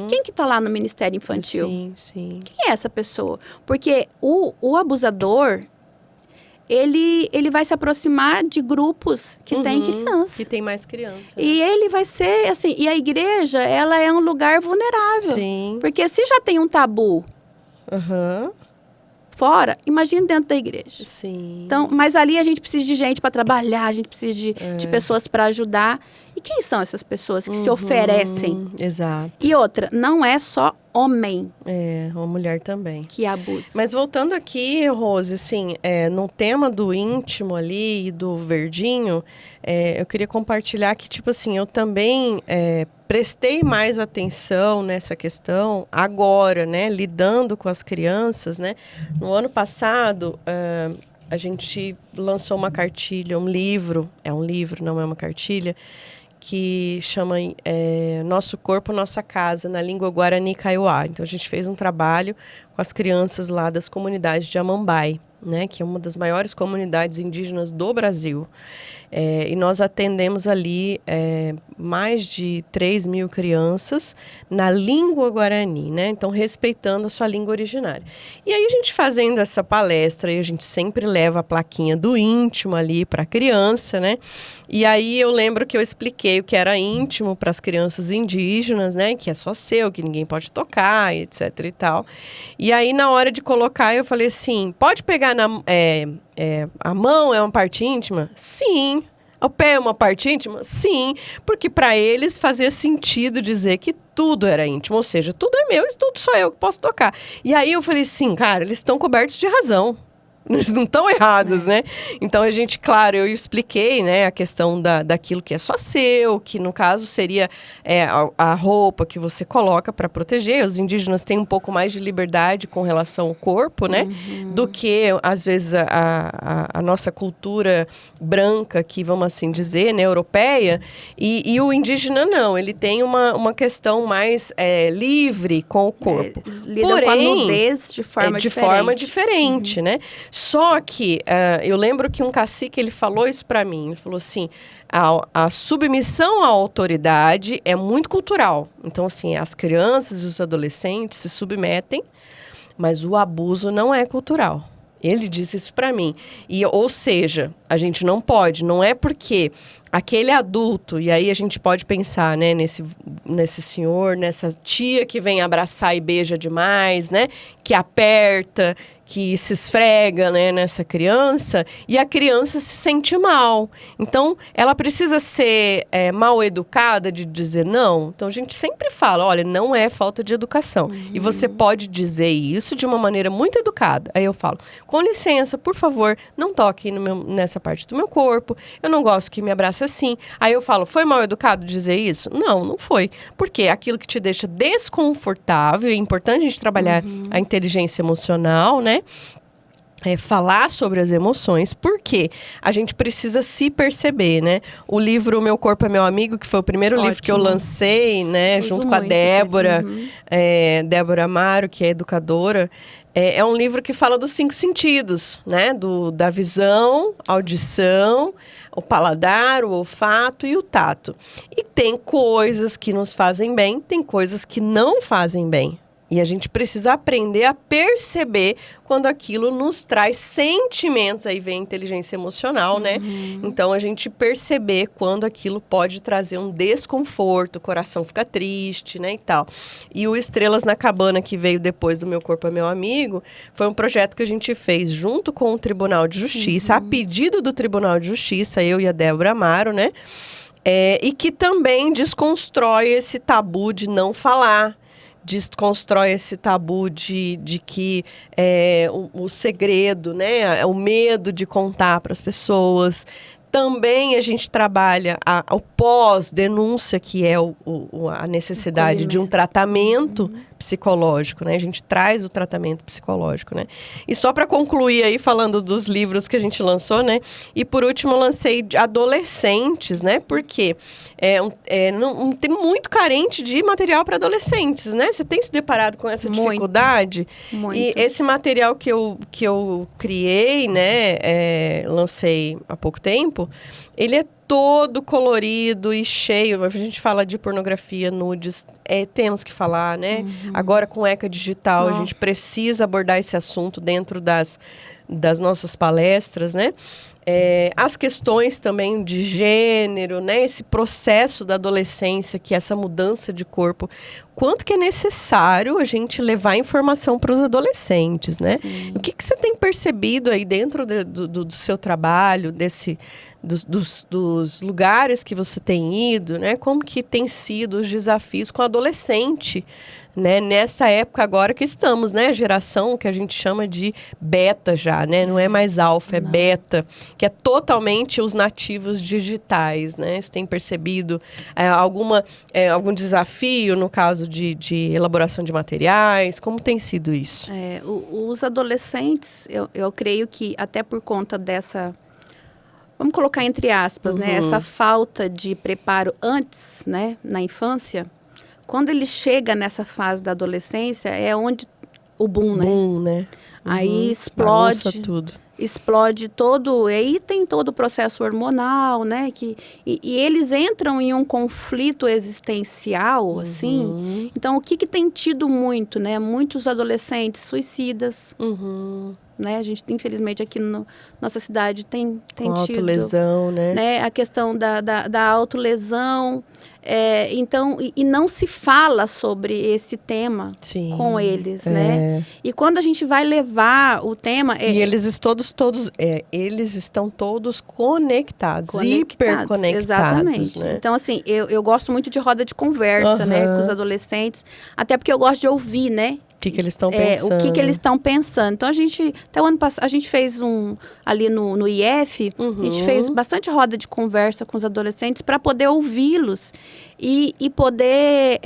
Quem que está lá no Ministério Infantil? Sim. Quem é essa pessoa? Porque o abusador, ele vai se aproximar de grupos que têm criança. Que tem mais criança. E ele vai ser, assim... E a igreja, ela é um lugar vulnerável. Sim. Porque se já tem um tabu fora, imagine dentro da igreja. Sim. Então, mas ali a gente precisa de gente para trabalhar, a gente precisa de pessoas para ajudar. E quem são essas pessoas que se oferecem? Exato. E outra, não é só homem. Uma mulher também. Que abusa. Mas voltando aqui, Rose, assim, no tema do íntimo ali e do verdinho, eu queria compartilhar que, tipo assim, eu também prestei mais atenção nessa questão agora, né? Lidando com as crianças, né? No ano passado, a gente lançou uma cartilha, um livro, não é uma cartilha, que chama Nosso Corpo, Nossa Casa, na língua Guarani Kaiowá. Então, a gente fez um trabalho com as crianças lá das comunidades de Amambai, né, que é uma das maiores comunidades indígenas do Brasil. E nós atendemos ali mais de 3.000 crianças na língua guarani, né? Então, respeitando a sua língua originária. E aí, a gente fazendo essa palestra, e a gente sempre leva a plaquinha do íntimo ali para a criança, né? E aí, eu lembro que eu expliquei o que era íntimo para as crianças indígenas, né? Que é só seu, que ninguém pode tocar, etc e tal. E aí, na hora de colocar, eu falei assim, pode pegar a mão é uma parte íntima? Sim. O pé é uma parte íntima? Sim. Porque para eles fazia sentido dizer que tudo era íntimo. Ou seja, tudo é meu e tudo só eu que posso tocar. E aí eu falei assim, cara, eles estão cobertos de razão. Eles não estão errados, né? Então, a gente, claro, eu expliquei, né, a questão daquilo que é só seu, que no caso seria a roupa que você coloca para proteger. Os indígenas têm um pouco mais de liberdade com relação ao corpo, né? Do que, às vezes, a nossa cultura branca, que vamos assim dizer, né, europeia. E o indígena, não. Ele tem uma questão mais livre com o corpo. Lida com a nudez de forma diferente. De forma diferente, né? Só que eu lembro que um cacique, ele falou isso para mim. Ele falou assim, a submissão à autoridade é muito cultural. Então, assim, as crianças e os adolescentes se submetem, mas o abuso não é cultural. Ele disse isso para mim. Ou seja, a gente não pode, não é porque aquele adulto, e aí a gente pode pensar, né, nesse senhor, nessa tia que vem abraçar e beija demais, né, que aperta, que se esfrega, né, nessa criança, e a criança se sente mal. Então, ela precisa ser mal educada de dizer não. Então, a gente sempre fala, olha, não é falta de educação. E você pode dizer isso de uma maneira muito educada. Aí eu falo, com licença, por favor, não toque nessa parte do meu corpo. Eu não gosto que me abrace assim. Aí eu falo, foi mal educado dizer isso? Não, não foi. Porque aquilo que te deixa desconfortável, é importante a gente trabalhar a inteligência emocional, né? Falar sobre as emoções, porque a gente precisa se perceber, né? O livro Meu Corpo é Meu Amigo, que foi o primeiro livro que eu lancei, né? Junto com a Débora, Débora Amaro, que é educadora. É um livro que fala dos 5 sentidos, né? Da visão, audição, o paladar, o olfato e o tato. E tem coisas que nos fazem bem, tem coisas que não fazem bem. E a gente precisa aprender a perceber quando aquilo nos traz sentimentos. Aí vem a inteligência emocional, né? Então, a gente perceber quando aquilo pode trazer um desconforto, o coração fica triste, né, e tal. E o Estrelas na Cabana, que veio depois do Meu Corpo é Meu Amigo, foi um projeto que a gente fez junto com o Tribunal de Justiça, a pedido do Tribunal de Justiça, eu e a Débora Amaro, né? E que também desconstrói esse tabu de não falar, desconstrói esse tabu de que o segredo, né, o medo de contar para as pessoas. Também a gente trabalha o pós-denúncia, que é a necessidade de um tratamento psicológico, né? A gente traz o tratamento psicológico, né? E só para concluir aí, falando dos livros que a gente lançou, né? E por último, eu lancei adolescentes, né? Porque tem muito carente de material para adolescentes, né? Você tem se deparado com essa dificuldade? Muito. E esse material que eu criei, né? Lancei há pouco tempo, ele é todo colorido e cheio. A gente fala de pornografia, nudes, temos que falar, né? Agora com ECA Digital, a gente precisa abordar esse assunto dentro das nossas palestras, né? As questões também de gênero, né? Esse processo da adolescência, que é essa mudança de corpo. Quanto que é necessário a gente levar informação para os adolescentes, né? Sim. O que você tem percebido aí dentro do seu trabalho, dos lugares que você tem ido, né? Como que tem sido os desafios com o adolescente, né? Nessa época agora que estamos, né? Geração que a gente chama de beta já, né? Não é mais alfa, é beta, que é totalmente os nativos digitais, né? Você tem percebido algum desafio no caso de elaboração de materiais? Como tem sido isso? Os adolescentes, eu creio que até por conta dessa vamos colocar entre aspas, né? Essa falta de preparo antes, né? Na infância, quando ele chega nessa fase da adolescência, é onde o boom, né? Boom, né? Aí Bagunça explode, tudo. explode todo, e aí tem todo o processo hormonal, né? E eles entram em um conflito existencial, assim. Então, o que tem tido muito, né? Muitos adolescentes suicidas, né? A gente, infelizmente, aqui na nossa cidade tem Com tido... autolesão, né? A questão da autolesão. Então, e não se fala sobre esse tema Sim, com eles, né? E quando a gente vai levar o tema... E eles eles estão todos conectados, hiperconectados, exatamente. né? Então, assim, eu gosto muito de roda de conversa, né? Com os adolescentes. Até porque eu gosto de ouvir, né? O que eles estão pensando. O que eles estão pensando. Então, até o ano passado, a gente fez ali no IF, a gente fez bastante roda de conversa com os adolescentes para poder ouvi-los e poder,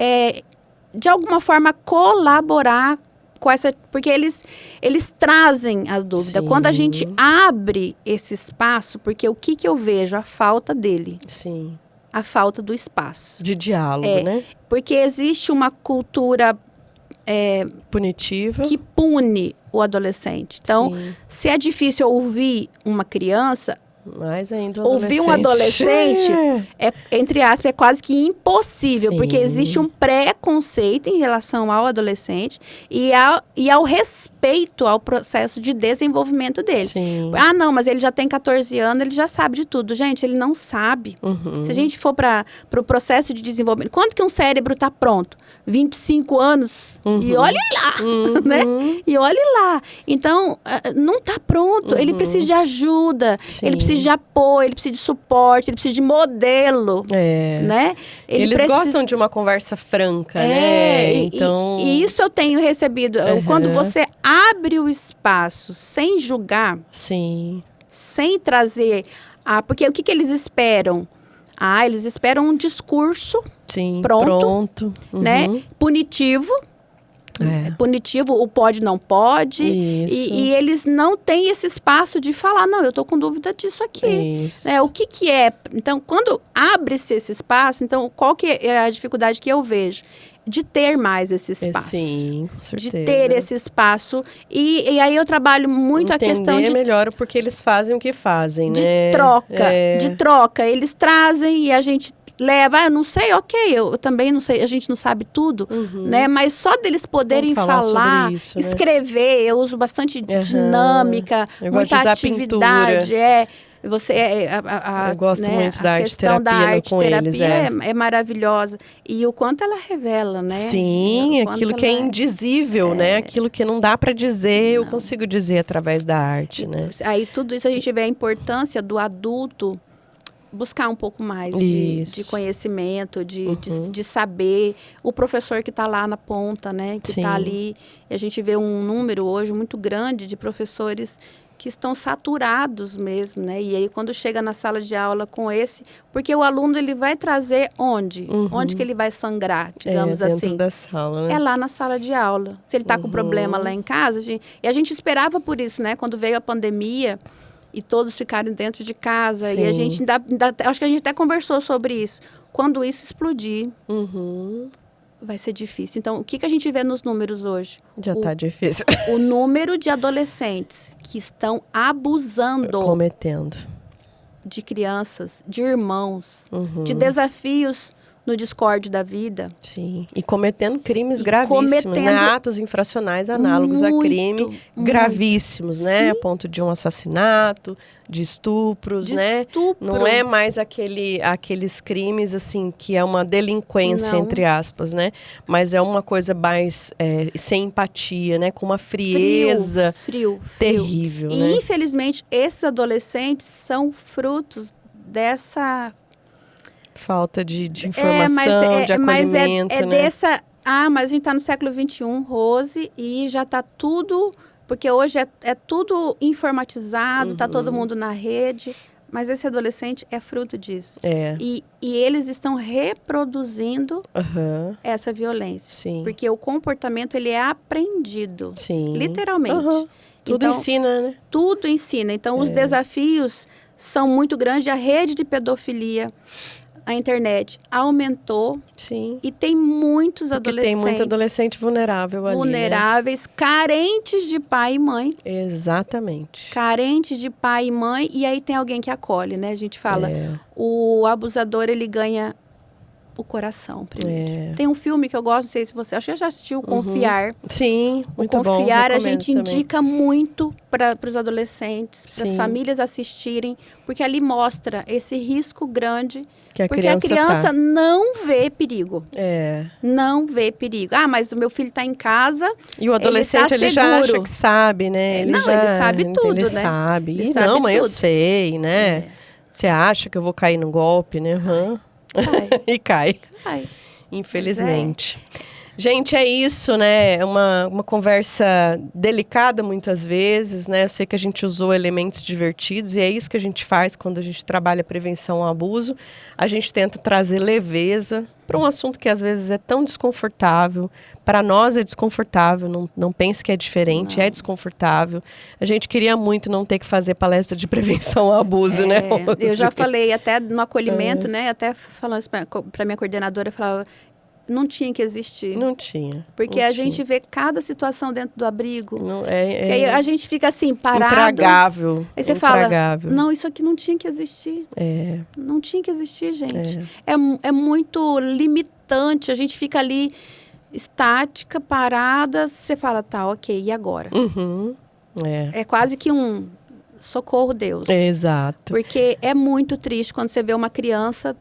de alguma forma, colaborar com essa... Porque eles trazem as dúvidas. Sim. Quando a gente abre esse espaço, porque o que eu vejo? A falta dele. Sim. A falta do espaço. De diálogo, né? Porque existe uma cultura... punitiva. Que pune o adolescente. Então, se é difícil ouvir uma criança, mais ainda ouvir um adolescente, entre aspas, é quase que impossível, porque existe um preconceito em relação ao adolescente e ao respeito ao processo de desenvolvimento dele. Sim. Ah, não, mas ele já tem 14 anos, ele já sabe de tudo. Gente, ele não sabe. Se a gente for para o processo de desenvolvimento, quando que um cérebro está pronto? 25 anos? E olhe lá, né? E olhe lá. Então, não está pronto. Ele precisa de ajuda, ele precisa de apoio, ele precisa de suporte, ele precisa de modelo, né? Eles gostam de uma conversa franca, né? Então... E isso eu tenho recebido. Quando você abre o espaço sem julgar, sem trazer... porque o que eles esperam? Eles esperam um discurso pronto. Né? Punitivo. Punitivo, o pode, não pode. E eles não têm esse espaço de falar, não, eu estou com dúvida disso aqui. O que é? Então, quando abre-se esse espaço, então, qual que é a dificuldade que eu vejo? De ter mais esse espaço. Sim, com certeza. De ter esse espaço. E aí eu trabalho muito entender a questão de... melhor o porquê eles fazem o que fazem, né? De troca. Eles trazem e a gente leva, eu não sei, ok, eu também não sei, a gente não sabe tudo, né? Mas só deles poderem falar isso, escrever, eu uso bastante dinâmica, muita atividade, você eu gosto muito da arte-terapia é maravilhosa. E o quanto ela revela, né? Sim, aquilo que é indizível, né? Aquilo que não dá para dizer, eu consigo dizer através da arte, né? Aí tudo isso a gente vê a importância do adulto buscar um pouco mais de conhecimento, de saber. O professor que está lá na ponta, né? Que está ali. E a gente vê um número hoje muito grande de professores que estão saturados mesmo, né? E aí, quando chega na sala de aula com esse... Porque o aluno, ele vai trazer onde? Onde que ele vai sangrar, digamos assim? Dentro da sala, né? É lá na sala de aula. Se ele está com problema lá em casa... E a gente esperava por isso, né? Quando veio a pandemia... E todos ficaram dentro de casa. E a gente acho que a gente até conversou sobre isso. Quando isso explodir, vai ser difícil. Então, o que a gente vê nos números hoje? Já está difícil. O número de adolescentes que estão abusando. Cometendo. De crianças, de irmãos, de desafios no Discord da vida. Sim, e cometendo crimes gravíssimos, né? Atos infracionais análogos a crime gravíssimos, né? A ponto de um assassinato, de estupros, né? Não é mais aqueles crimes, assim, que é uma delinquência, entre aspas, né? Mas é uma coisa mais sem empatia, né? Com uma frieza terrível, né? E, infelizmente, esses adolescentes são frutos dessa... falta de informação, de acolhimento, né? Mas a gente está no século XXI, Rose, e já está tudo... Porque hoje é tudo informatizado, está todo mundo na rede, mas esse adolescente é fruto disso. E eles estão reproduzindo essa violência. Sim. Porque o comportamento, ele é aprendido. Sim. Literalmente. Tudo ensina, né? Tudo ensina. Então, os desafios... são muito grandes. A rede de pedofilia, a internet aumentou. Sim. E tem muitos Porque adolescentes. tem muito adolescente vulnerável ali, vulneráveis, carentes de pai e mãe. Exatamente. Carentes de pai e mãe. E aí tem alguém que acolhe, né? A gente fala, o abusador, ele ganha o coração primeiro. Tem um filme que eu gosto, não sei se você... Acho que já assistiu, Confiar. Sim, muito bom. Confiar, a Recomendo gente também. indica muito para os adolescentes, para as Sim. famílias assistirem, porque ali mostra esse risco grande, Que a porque a criança tá. não vê perigo. É. Não vê perigo. Ah, mas o meu filho está em casa, E o adolescente, ele já acha que sabe, né? Ele sabe tudo, ele né? Sabe. Ele E sabe não, mãe, eu tudo. sei, né? Você acha que eu vou cair no golpe, né? E cai. Ai. Infelizmente. Gente, é isso, né? É uma conversa delicada muitas vezes, né? Eu sei que a gente usou elementos divertidos e é isso que a gente faz quando a gente trabalha prevenção ao abuso. A gente tenta trazer leveza para um assunto que às vezes é tão desconfortável. Para nós é desconfortável, não pense que é diferente, é desconfortável. A gente queria muito não ter que fazer palestra de prevenção ao abuso, né, Rose? Eu já falei até no acolhimento, né? Até falando isso para minha coordenadora, eu falava, não tinha que existir. Não tinha. Porque a gente vê cada situação dentro do abrigo. Não, que aí a gente fica assim, parado. Intragável. Aí você intragável. fala, não, isso aqui não tinha que existir. Não tinha que existir, gente. É muito limitante. A gente fica ali estática, parada. Você fala, tá, ok, e agora? É quase que um socorro, Deus. Exato. Porque é muito triste quando você vê uma criança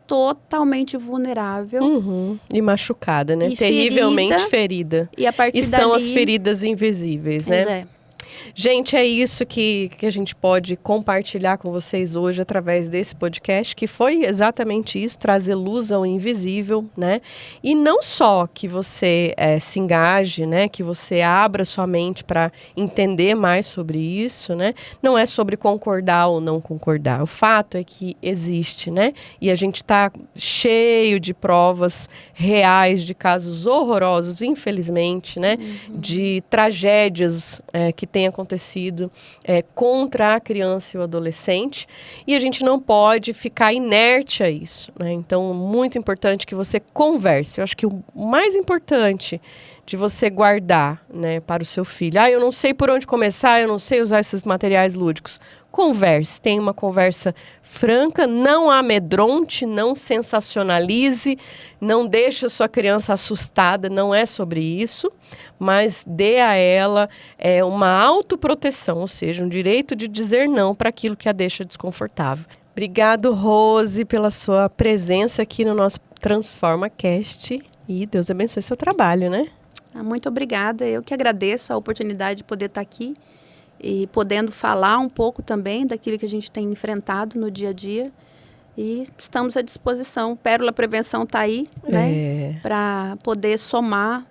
totalmente vulnerável. E machucada, né? E terrivelmente ferida. E a partir E são dali... as feridas invisíveis, né? É. Gente, é isso que a gente pode compartilhar com vocês hoje através desse podcast, que foi exatamente isso, trazer luz ao invisível, né? E não só que você se engaje, né? Que você abra sua mente para entender mais sobre isso, né? Não é sobre concordar ou não concordar. O fato é que existe, né? E a gente está cheio de provas reais de casos horrorosos, infelizmente, né? De tragédias que têm acontecido contra a criança e o adolescente, e a gente não pode ficar inerte a isso, né? Então, muito importante que você converse. Eu acho que o mais importante de você guardar, né, para o seu filho. Eu não sei por onde começar, eu não sei usar esses materiais lúdicos. Converse, tenha uma conversa franca, não amedronte, não sensacionalize, não deixe a sua criança assustada, não é sobre isso, mas dê a ela uma autoproteção, ou seja, um direito de dizer não para aquilo que a deixa desconfortável. Obrigado, Rose, pela sua presença aqui no nosso Transforma Cast e Deus abençoe seu trabalho, né? Muito obrigada, eu que agradeço a oportunidade de poder estar aqui e podendo falar um pouco também daquilo que a gente tem enfrentado no dia a dia. E estamos à disposição. Pérola Prevenção está aí, né? Para poder somar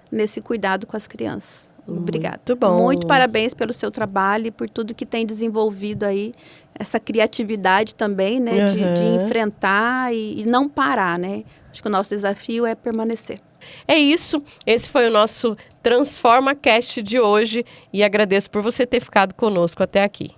nesse cuidado com as crianças. Obrigada. Muito bom. Muito parabéns pelo seu trabalho e por tudo que tem desenvolvido aí. Essa criatividade também, né? De enfrentar e não parar, né? Acho que o nosso desafio é permanecer. É isso, esse foi o nosso Transforma Cast de hoje e agradeço por você ter ficado conosco até aqui.